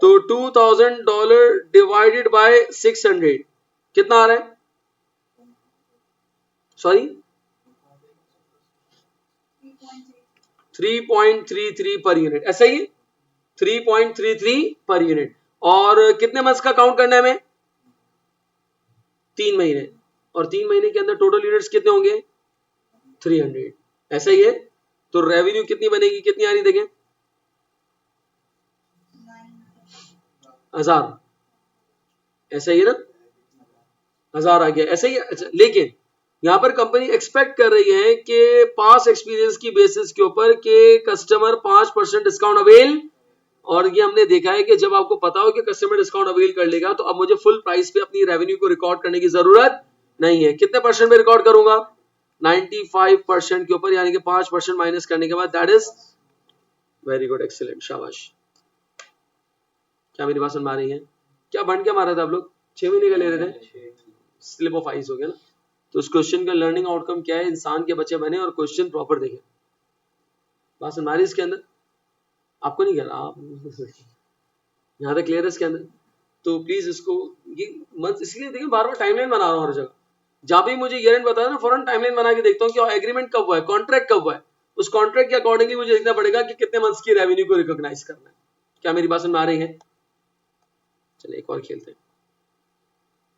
तो $2000 डिवाइडेड बाय 600 कितना आ रहा है, सॉरी 3.33 पर यूनिट, ऐसा ही 3.33 पर यूनिट। और कितने मंथ्स का काउंट करना है हमें 3 महीने, और 3 महीने के अंदर टोटल यूनिट्स कितने होंगे 300, ऐसा ही है। तो रेवेन्यू कितनी बनेगी, कितनी आ रही देखें 1000, ऐसा ही है ना 1000 आ गया, ऐसा ही है। अच्छा, लेकिन यहाँ पर कंपनी एक्सपेक्ट कर रही है कि पास एक्सपीरियंस की बेसिस के ऊपर के कस्टमर 5% डिस्काउंट अवेल, और ये हमने देखा है कि जब आपको पता हो कि कस्टमर डिस्काउंट अवेल कर लेगा तो अब मुझे फुल प्राइस पे अपनी रेवेन्यू को रिकॉर्ड करने की जरूरत नहीं है। कितने परसेंट पे रिकॉर्ड करूंगा 95% के ऊपर, यानी कि 5% माइनस करने के बाद, that is very good, excellent, शाबाश। क्या मेरी बात समझ आ रही है, क्या बंद क्या मारा था आप लोग 6 महीने का ले रहे थे, स्लिप ऑफ आइज हो गया ना। तो उस क्वेश्चन का लर्निंग आउटकम क्या है, इंसान के बच्चे बने और क्वेश्चन प्रॉपर देखें। बात समझ आ रही है इसके अंदर, आपको नहीं कह रहा, आप यहाँ तक क्लियर है इसके अंदर। तो प्लीज इसको ये मत, इसलिए देखिए बार बार टाइमलाइन बना रहा हूँ हर जगह, जहाँ भी मुझे ईयर एंड बताया ना फौरन टाइमलाइन बना के देखता हूँ कि एग्रीमेंट कब हुआ है, कॉन्ट्रैक्ट कब हुआ है, उस कॉन्ट्रैक्ट के अकॉर्डिंगली मुझे देखना पड़ेगा कि कितने मंथ्स की रेवेन्यू को रिकॉग्नाइज करना है। क्या मेरी बात समझ आ रही है, चलिए एक और खेलते हैं,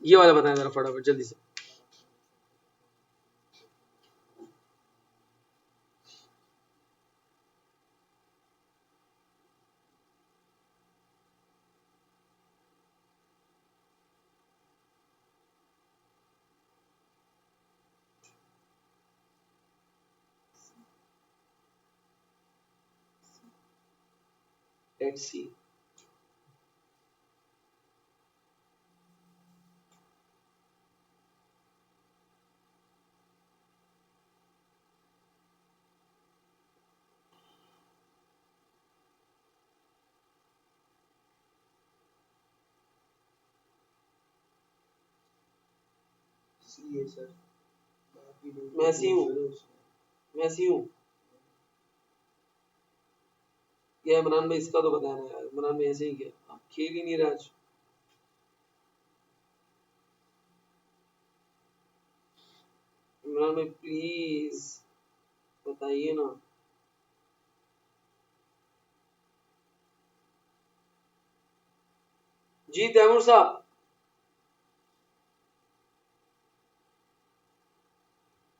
ये वाला बताएं जरा फटाफट जल्दी से। लेट्स सी, मैं सी हूँ, मैं सी हूँ। क्या इमरान भाई इसका तो बताया ना यार, इमरान भाई ऐसे ही किया, आप खेल ही नहीं रहे आज। इमरान भाई प्लीज बताइए ना। जी तैमूर साहब,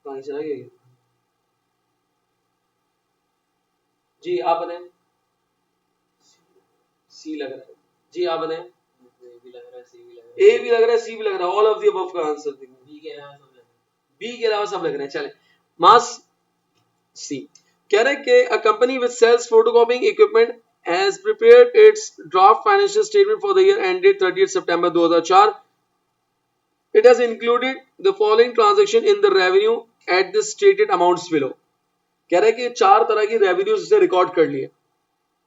कहाँ चला गया ये? जी आप बताएं, सी लग रहा है, जी आप बताएं। ए भी लग रहा है, सी भी लग रहा है, ए भी लग रहा है, सी भी लग रहा है, ऑल ऑफ द अबव का आंसर देखो, बी के अलावा सब लग रहा है। बी के अलावा सब लग रहे हैं। चले मास सी कह रहे हैं कि a company which sales photocopying equipment has prepared its draft financial statement for the year ended 30 सितंबर 2004। It has included the following transaction in the revenue at the stated amounts below. कह रहे हैं कि चार तरह की रेवेन्यूज से record कर लिए,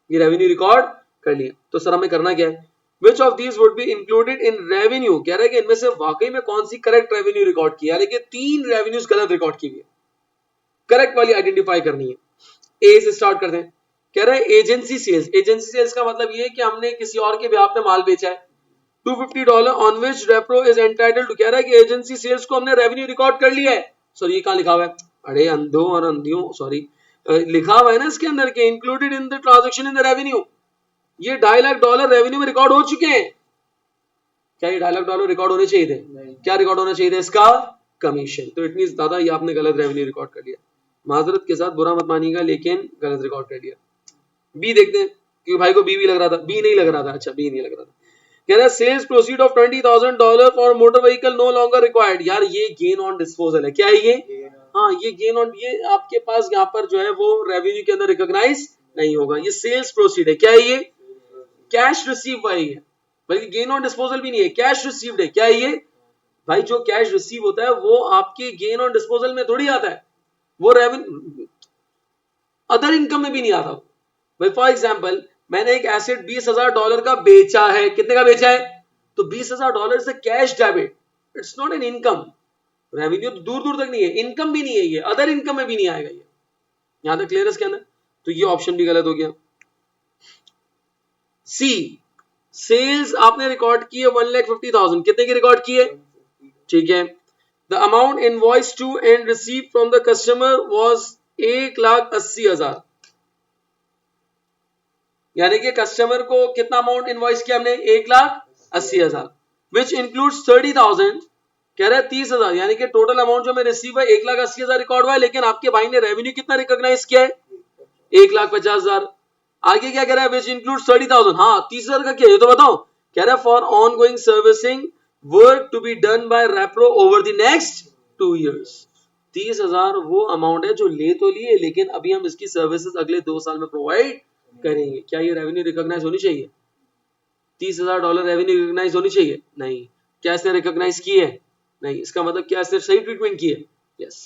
ये रेवेन्यू रिकॉर्ड कर लिए। तो सर हमें करना क्या है, which of these would be included in revenue, कह रहे हैं कि इनमें से वाकई में कौन सी करेक्ट रेवेन्यू रिकॉर्ड की है, यानी कि 3 रेवेन्यूज गलत रिकॉर्ड की हुई है, करेक्ट वाली आइडेंटिफाई करनी है। ए से स्टार्ट करते हैं, कह रहे हैं एजेंसी सेल्स। एजेंसी सेल्स का मतलब ये है कि हमने किसी और के ब्याह पे माल बेचा है, $250 on which Repro is entitled to. कह रहा है कि एजेंसी सेल्स को हमने रेवेन्यू रिकॉर्ड कर लिया है। सर ये कहां लिखा हुआ है, अरे अंधों और अंधियों, सॉरी लिखा हुआ है ना इसके अंदर के included in the transaction in the revenue, ये $2.5 लाख रेवेन्यू में रिकॉर्ड हो चुके हैं। क्या ये $2.5 लाख रिकॉर्ड होने चाहिए थे, क्या रिकॉर्ड होना चाहिए था इसका कमीशन। तो इट मींस दादा ये आपने गलत रेवेन्यू रिकॉर्ड कर लिया, माजरत के साथ बुरा मत मानिएगा लेकिन गलत रिकॉर्ड कर लिया। बी देखते हैं, क्योंकि भाई को बी भी लग रहा था, बी नहीं लग रहा था, अच्छा बी नहीं लग रहा था। कह रहा है sales proceed of $20,000 for motor vehicle no longer required. यार ये गेन ऑन डिस्पोजल है, क्या है ये, हाँ ये गेन ऑन, ये आपके पास यहाँ पर जो है वो रेवेन्यू के अंदर रिकॉग्नाइज नहीं होगा, ये सेल्स प्रोसीड है। क्या है ये, कैश रिसीव भाई है, बल्कि गेन ऑन डिस्पोजल भी नहीं है, कैश रिसीव्ड है। क्या है ये भाई, जो कैश रिसीव होता है वो आपके गेन ऑन डिस्पोजल में थोड़ी आता है, वो रेवेन्यू अदर इनकम में भी नहीं आता। भाई फॉर एग्जाम्पल मैंने एक एसेट $20,000 का बेचा है, कितने का बेचा है? तो $20,000 से cash debit, it's not an income. Revenue तो दूर दूर तक नहीं है, इनकम भी नहीं है ये, अदर इनकम में भी नहीं आएगा ये। यहां तक क्लियर है इसके अंदर? तो ये ऑप्शन भी गलत हो गया। सी, सेल्स आपने रिकॉर्ड की है 1,50,000, कितने की रिकॉर्ड की है? ठीक है। The amount invoice to and receive from the customer was 1,80,000, यानी कि कस्टमर को कितना अमाउंट इनवॉइस किया हमने? 1,80,000, विच इंक्लूड्स 30,000, कह रहा है 30,000, यानी कि टोटल अमाउंट जो मैं रिसीव है 1,80,000 रिकॉर्ड हुआ है, लेकिन आपके भाई ने रेवेन्यू कितना रिकॉग्नाइज किया है? 1,50,000। आगे क्या कह रहा है? विच इंक्लूड्स 30,000, हाँ 30,000 का क्या, ये तो बताओ। कह रहा है for on going servicing work to be done by Repro over the next 2 years। 30,000 वो अमाउंट है जो ले तो लिए, लेकिन अभी हम इसकी सर्विसेज अगले 2 साल में प्रोवाइड करेंगे। क्या ये रेवेन्यू रिकॉग्नाइज होनी चाहिए? $30,000 रेवेन्यू रिकॉग्नाइज होनी चाहिए? नहीं। क्या इसने रिकॉग्नाइज की है? नहीं। इसका मतलब क्या इसने सही ट्रीटमेंट की है? Yes.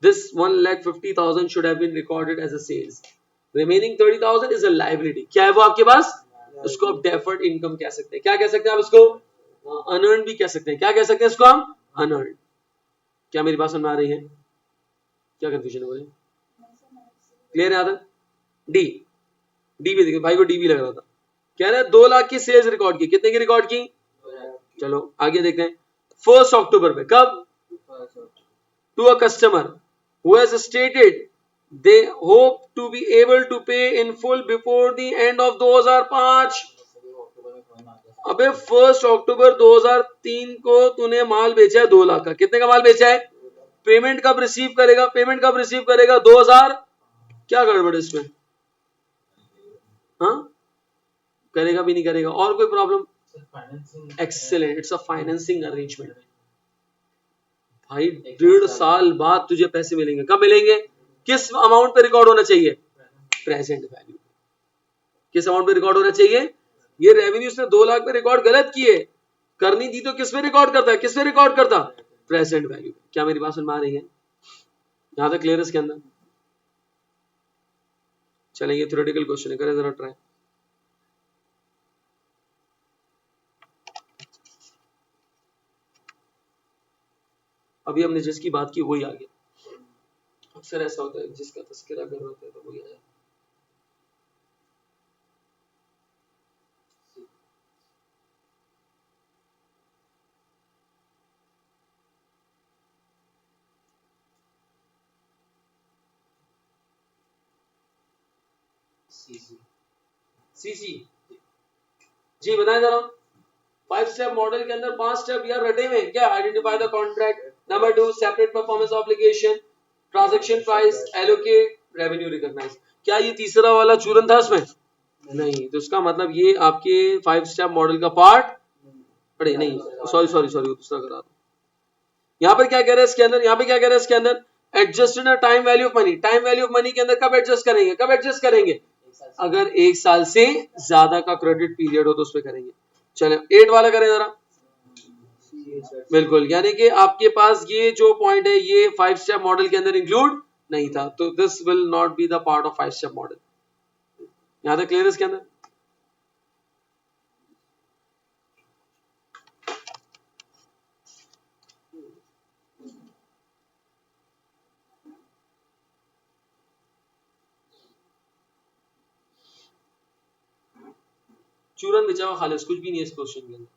This 1,50,000 should have been recorded as a sales. Remaining 30,000 is a liability. क्या है वो आपके पास? उसको आप deferred income कह सकते हैं। क्या कह सकते हैं आप इसको? Unearned भी कह सकते हैं। क्या कह सकते हैं इसको हम? Unearned। क्या मेरी बात समझ में आ रही है? क्या कंफ्यूजन है बोले? क्लियर है आदर? डी, डी भी देखिए, भाई को डी भी लग रहा था। कह रहे हैं 2 लाख की सेल्स रिकॉर्ड की, कितने की रिकॉर्ड की? चलो आगे देखते हैं। 1 अक्टूबर पे, कब? To a customer who has stated they hope to be able to pay in full before the end of 2005। अबे 1 अक्टूबर 2003 को तूने माल बेचा है 2 लाख का, कितने का माल बेचा है? पेमेंट कब रिसीव करेगा? पेमेंट कब रिसीव करेगा? 2000। क्या गड़बड़ है इसमें? हाँ, करेगा भी नहीं करेगा? और कोई problem? Excellent, it's a financing arrangement. भाई 1.5 साल बाद तुझे पैसे मिलेंगे, कब मिलेंगे? किस अमाउंट पे रिकॉर्ड होना चाहिए? Present value. किस अमाउंट पे रिकॉर्ड होना चाहिए? ये रेवेन्यू उसने 2 लाख पे रिकॉर्ड गलत किए, करनी थी तो किस पे रिकॉर्ड करता है? किस पे रिकॉर्ड करता? Present value. क्या मेरी बात सुन में आ रही है? यहां तक क्लियर है इसके अंदर? चलें, ये थ्योरेटिकल क्वेश्चन है, करें जरा ट्राई। अभी हमने जिसकी बात की वही आ गया। अक्सर ऐसा होता है, जिसका तस्करा कर रहे होते हैं तो वही आ जाता है। सीसी जी बताएं जरा। 5 स्टेप मॉडल के अंदर 5 स्टेप यार रटे हुए हैं क्या? Identify the contract, number 2 separate performance obligation, transaction price, allocate, revenue recognise. क्या ये तीसरा वाला चूरन था इसमें? नहीं। तो इसका मतलब ये आपके 5 स्टेप मॉडल का पार्ट अरे नहीं, सॉरी सॉरी सॉरी, दूसरा करा दो। यहाँ पर क्या कह रहा है इसके अंदर? यहाँ पे क्या कह रहा है इसके अंदर? Adjust in time value of money. Time value of money के अंदर कब एडजस्ट करेंगे? कब एडजस्ट करेंगे? अगर 1 साल से ज्यादा का क्रेडिट पीरियड हो तो उस पर करेंगे। चले 8 वाला करें जरा। बिल्कुल, यानी कि आपके पास ये जो पॉइंट है ये 5 स्टेप मॉडल के अंदर इंक्लूड नहीं था, तो this will not be the part of 5 step model. यहां तक क्लियर है इसके अंदर? चूरन बिचा हुआ खालिस, कुछ भी नहीं है इस क्वेश्चन के अंदर।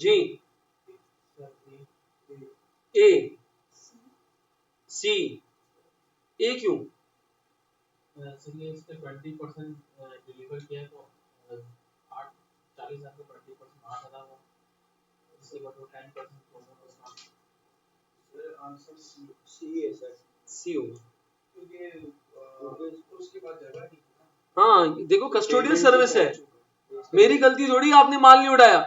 जी ए सी ए क्यों? इसलिए इसके 20% डिलीवर किया तो 40,000 का 20% 8,000 हुआ, इसके बाद वो 10% आंसर सी है सर, सी होगा क्योंकि उसके बाद जगह नहीं। हाँ देखो कस्टोडियल सर्विस है, मेरी गलती थोड़ी आपने माल नहीं उठाया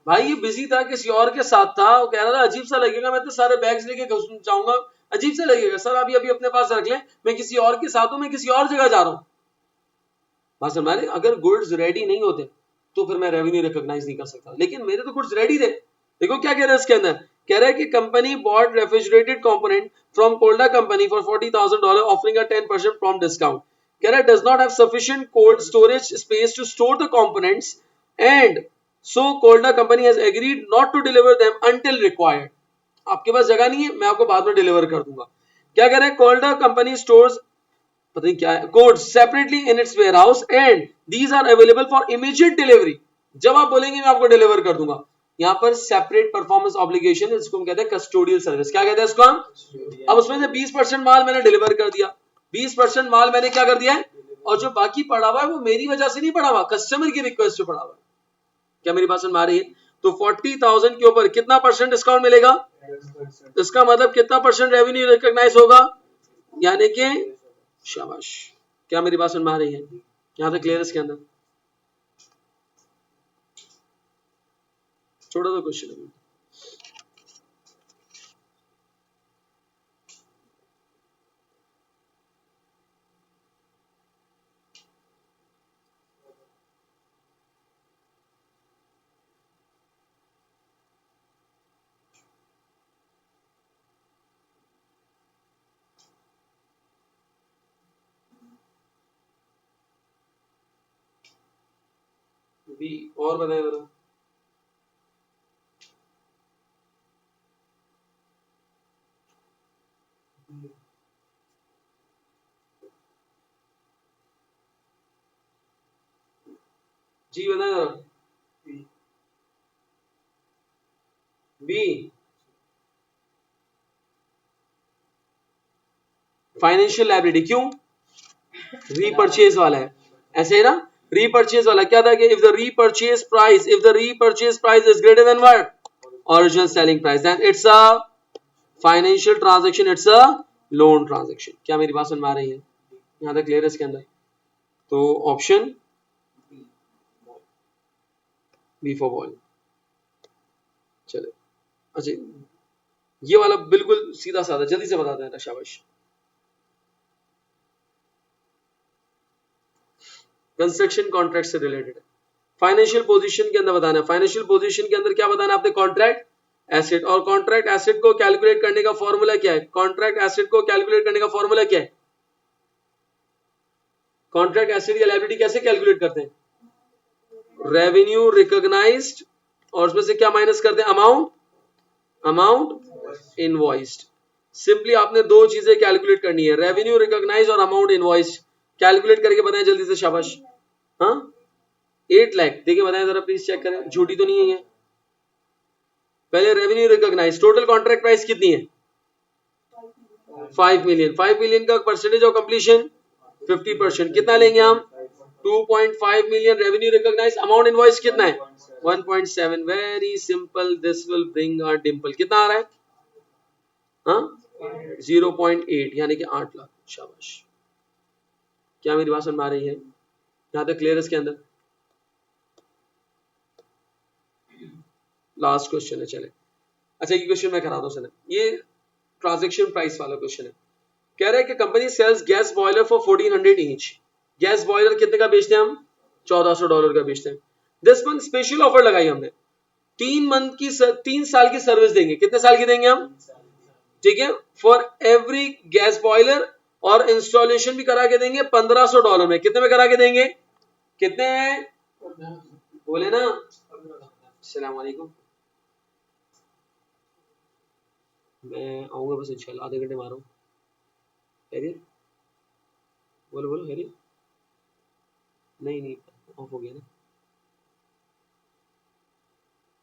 भाई, ये बिजी था किसी और के साथ था, वो कह रहा था अजीब सा लगेगा मैं तो सारे बैग्स लेके जाऊंगा, अजीब सा लगेगा सर, अभी अभी अपने पास रख लें, मैं किसी और के साथ हूं, मैं किसी और जगह जा रहा हूं। बस हमारे अगर गुड्स रेडी नहीं होते तो फिर मैं रेवेन्यू रिकॉग्नाइज नहीं कर सकता, लेकिन मेरे तो गुड्स रेडी थे। देखो क्या कह रहा है इसके अंदर, कह रहा है कि company bought refrigerated component from Colda company for $40,000 offering a 10% prompt discount. कह रहा है does not have sufficient cold storage space to store the components and so Colda company has agreed not to deliver them until required. आपके पास जगह नहीं है, मैं आपको बाद में डिलीवर कर दूंगा। क्या कह रहे हैं, कोल्डा कंपनी स्टोर्स पता नहीं क्या है goods separately in its warehouse and these are available for immediate delivery. जब आप बोलेंगे मैं आपको डिलीवर कर दूंगा। यहाँ पर सेपरेट परफॉर्मेंस ऑब्लिगेशन, इसको हम कहते हैं कस्टोडियल सर्विस। क्या कहते हैं इसको हम? अब उसमें से 20% माल मैंने डिलीवर कर दिया, 20% माल मैंने क्या कर दिया है, और जो बाकी पड़ा हुआ है वो मेरी वजह से नहीं पड़ा हुआ, कस्टमर की रिक्वेस्ट से पड़ा हुआ है। क्या मेरी बात समझ में आ रही है? तो 40,000 के ऊपर कितना परसेंट डिस्काउंट मिलेगा? इसका मतलब कितना परसेंट रेवेन्यू रिकॉग्नाइज होगा, यानी कि शाबाश। क्या मेरी बात समझ में आ रही है? यहां तक क्लियर है? इसके अंदर छोटा सा क्वेश्चन है। बी और बताएं जरा। जी बताएं जरा। बी फाइनेंशियल लायबिलिटी, क्यों? रीपर्चेज वाला है, ऐसे है ना, रीपर्चेज वाला क्या था कि if the repurchase price is greater than what, original selling price, then it's a financial transaction, it's a loan transaction. क्या मेरी बात समझ में आ रही है? यहां तक क्लियर है इसके अंदर? तो ऑप्शन बी फॉर बॉल। चले अच्छा, ये वाला बिल्कुल सीधा साधा, जल्दी से बता देना, शाबाश। कंस्ट्रक्शन कॉन्ट्रैक्ट से रिलेटेड है। फाइनेंशियल पोजीशन के अंदर बताना है, फाइनेंशियल पोजीशन के अंदर क्या बताना है आपने, कॉन्ट्रैक्ट एसेट, और कॉन्ट्रैक्ट एसेट को कैलकुलेट करने का फॉर्मूला क्या है? कॉन्ट्रैक्ट एसेट को कैलकुलेट करने का फॉर्मूला क्या है? कॉन्ट्रैक्ट एसेट या लायबिलिटी कैसे कैलकुलेट करते हैं? रेवेन्यू रिकॉग्नाइज्ड, और उसमें से क्या माइनस करते हैं? Amount invoiced. सिंपली आपने दो चीजें कैलकुलेट करनी है, रेवेन्यू रिकॉग्नाइज और अमाउंट इनवॉइस्ड। कैलकुलेट करके बताएं जल्दी से, शाबाश। हाँ 8 लाख देखिए, बताएं जरा प्लीज, चेक करें, झूठी तो नहीं है ये। पहले revenue recognise, total contract price कितनी है? 5 मिलियन। 5 मिलियन का परसेंटेज ऑफ कंप्लीशन 50%, कितना लेंगे हम? 2.5 million revenue recognise, amount invoice कितना है? 1.7। Very simple, this will bring a dimple. कितना आ रहा है? हाँ 0.8 यानी कि 8 लाख। शाबाश। क्या मेरी बात समझ में आ रही है? यहां तक क्लियर है इसके अंदर? लास्ट क्वेश्चन है, चले। अच्छा ये क्वेश्चन मैं कराता हूं, ये ट्रांजैक्शन प्राइस वाला क्वेश्चन है। कह रहा है कि company sales gas boiler for 1400 each. Gas boiler कितने का बेचते हैं हम? $1400 का बेचते हैं। दिस मंथ स्पेशल ऑफर लगाई हमने, 3 साल की सर्विस देंगे। कितने साल की देंगे हम? ठीक है, फॉर एवरी गैस बॉयलर, और इंस्टॉलेशन भी करा के देंगे $1500 में। कितने में करा के देंगे? कितने बोले ना? अस्सलाम वालेकुम। मैं आऊंगा बस इंशाल्लाह, आधे घंटे मारो। हैरियत बोलो बोलो, हैरियत। नहीं ऑफ हो गया ना।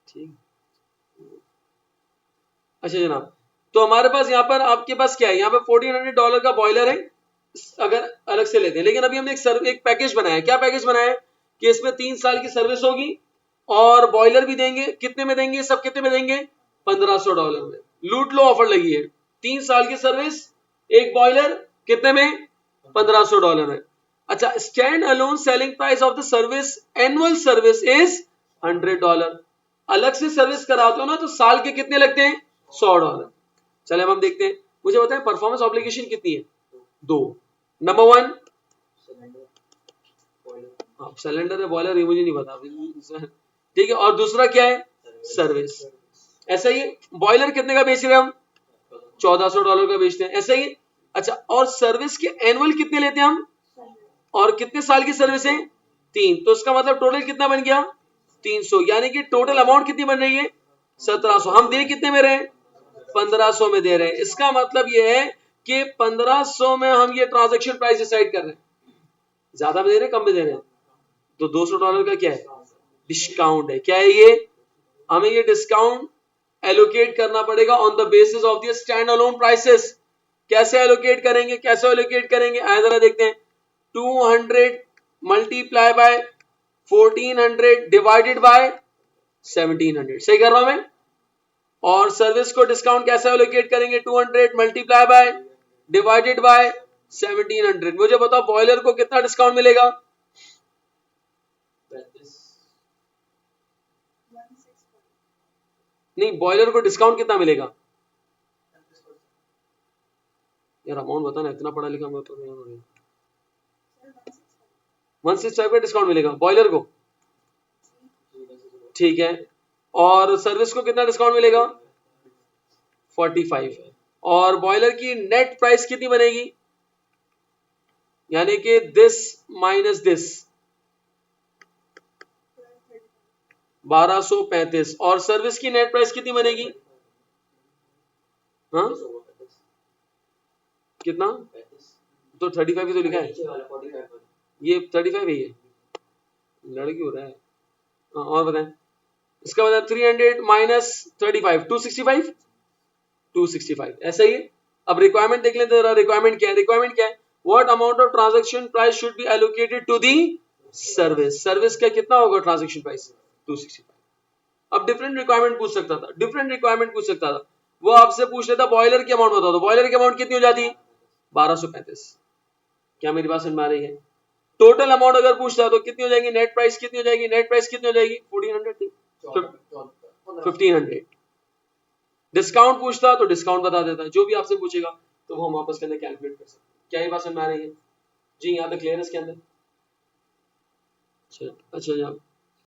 ठीक। अच्छा जनाब, तो हमारे पास यहाँ पर आपके पास क्या है, यहाँ पर $1400 का बॉयलर है अगर अलग से लेते हैं, लेकिन अभी हमने एक पैकेज बनाया। क्या पैकेज बनाया कि इसमें 3 साल की सर्विस होगी और बॉयलर भी देंगे। कितने में देंगे, सब कितने में देंगे, $1500 में। लूट लो, ऑफर लगी है, 3 साल की सर्विस, एक बॉयलर, कितने में, $1500 में। अच्छा, stand alone selling price of the service, annual service is $100। अलग से सर्विस कराते हो ना तो साल के कितने लगते हैं, $100। चले हम देखते हैं, मुझे बताएं परफॉर्मेंस ऑब्लिगेशन कितनी है, 2। नंबर 1 सिलेंडर है, बॉयलर है मुझे नहीं पता, ठीक है। और दूसरा क्या है, सर्विस। ऐसा ही बॉयलर कितने का बेच रहे हैं हम, $1400 का बेचते हैं, ऐसा ही। अच्छा, और सर्विस के एनुअल कितने लेते हैं हम, और कितने साल की सर्विस है, 3। तो इसका मतलब टोटल कितना बन गया, 300। यानी कि टोटल अमाउंट कितनी बन रही है, 1700। हम दे कितने में रहे हैं, 1500 में दे रहे हैं। इसका मतलब ये है कि 1500 में हम ये ट्रांजैक्शन प्राइस डिसाइड कर रहे हैं। ज्यादा में दे रहे हैं, कम में दे रहे हैं, तो $200 का क्या है, डिस्काउंट है। क्या है ये, हमें ये डिस्काउंट एलोकेट करना पड़ेगा on the basis of the stand alone prices. कैसे एलोकेट करेंगे, कैसे एलोकेट करेंगे, आइए जरा देखते हैं। 200 मल्टीप्लाई बाय 1400 डिवाइडेड बाय 1700, सही कर रहा हूं मैं। और सर्विस को डिस्काउंट कैसे एलोकेट करेंगे, 200 मल्टीप्लाई बाय डिवाइडेड बाय 1700। मुझे बताओ बॉयलर को कितना डिस्काउंट मिलेगा, 35। नहीं, बॉयलर को डिस्काउंट कितना मिलेगा यार, अमाउंट बता ना, इतना पढ़ा लिखा मैं तो नहीं। 165 का डिस्काउंट मिलेगा बॉयलर को, ठीक है। और सर्विस को कितना डिस्काउंट मिलेगा, 45। और बॉयलर की नेट प्राइस कितनी बनेगी, यानी कि दिस माइनस दिस 1235। और सर्विस की नेट प्राइस कितनी बनेगी, हाँ कितना, तो 35 ही तो लिखा है, ये 35 ही है, लड़की हो रहा है। हाँ, और बताएं, इसका मतलब 300 माइनस 35 265 ऐसा ही है। अब रिक्वायरमेंट देख लेते हैं, रिक्वायरमेंट क्या है, रिक्वायरमेंट क्या है, what amount of transaction price should be allocated to the service. Service का कितना होगा ट्रांजैक्शन प्राइस, 265। अब डिफरेंट रिक्वायरमेंट पूछ सकता था, डिफरेंट रिक्वायरमेंट पूछ सकता था। वो आपसे पूछ लेता बॉयलर की अमाउंट बता दो, बॉयलर की अमाउंट कितनी हो जाती, 1235। क्या मेरी बात समझ में आ रही है। टोटल अमाउंट अगर पूछता तो कितनी हो जाएगी, नेट प्राइस कितनी हो जाएगी, नेट प्राइस कितनी हो जाएगी, 1500। डिस्काउंट पूछता तो डिस्काउंट बता देता, जो भी आपसे पूछेगा तो वो हम वापस के अंदर कैलकुलेट कर सकते हैं। क्या ये बात समझ में आ रही है जी, यहाँ तक क्लियर है इसके अंदर। अच्छा अच्छा,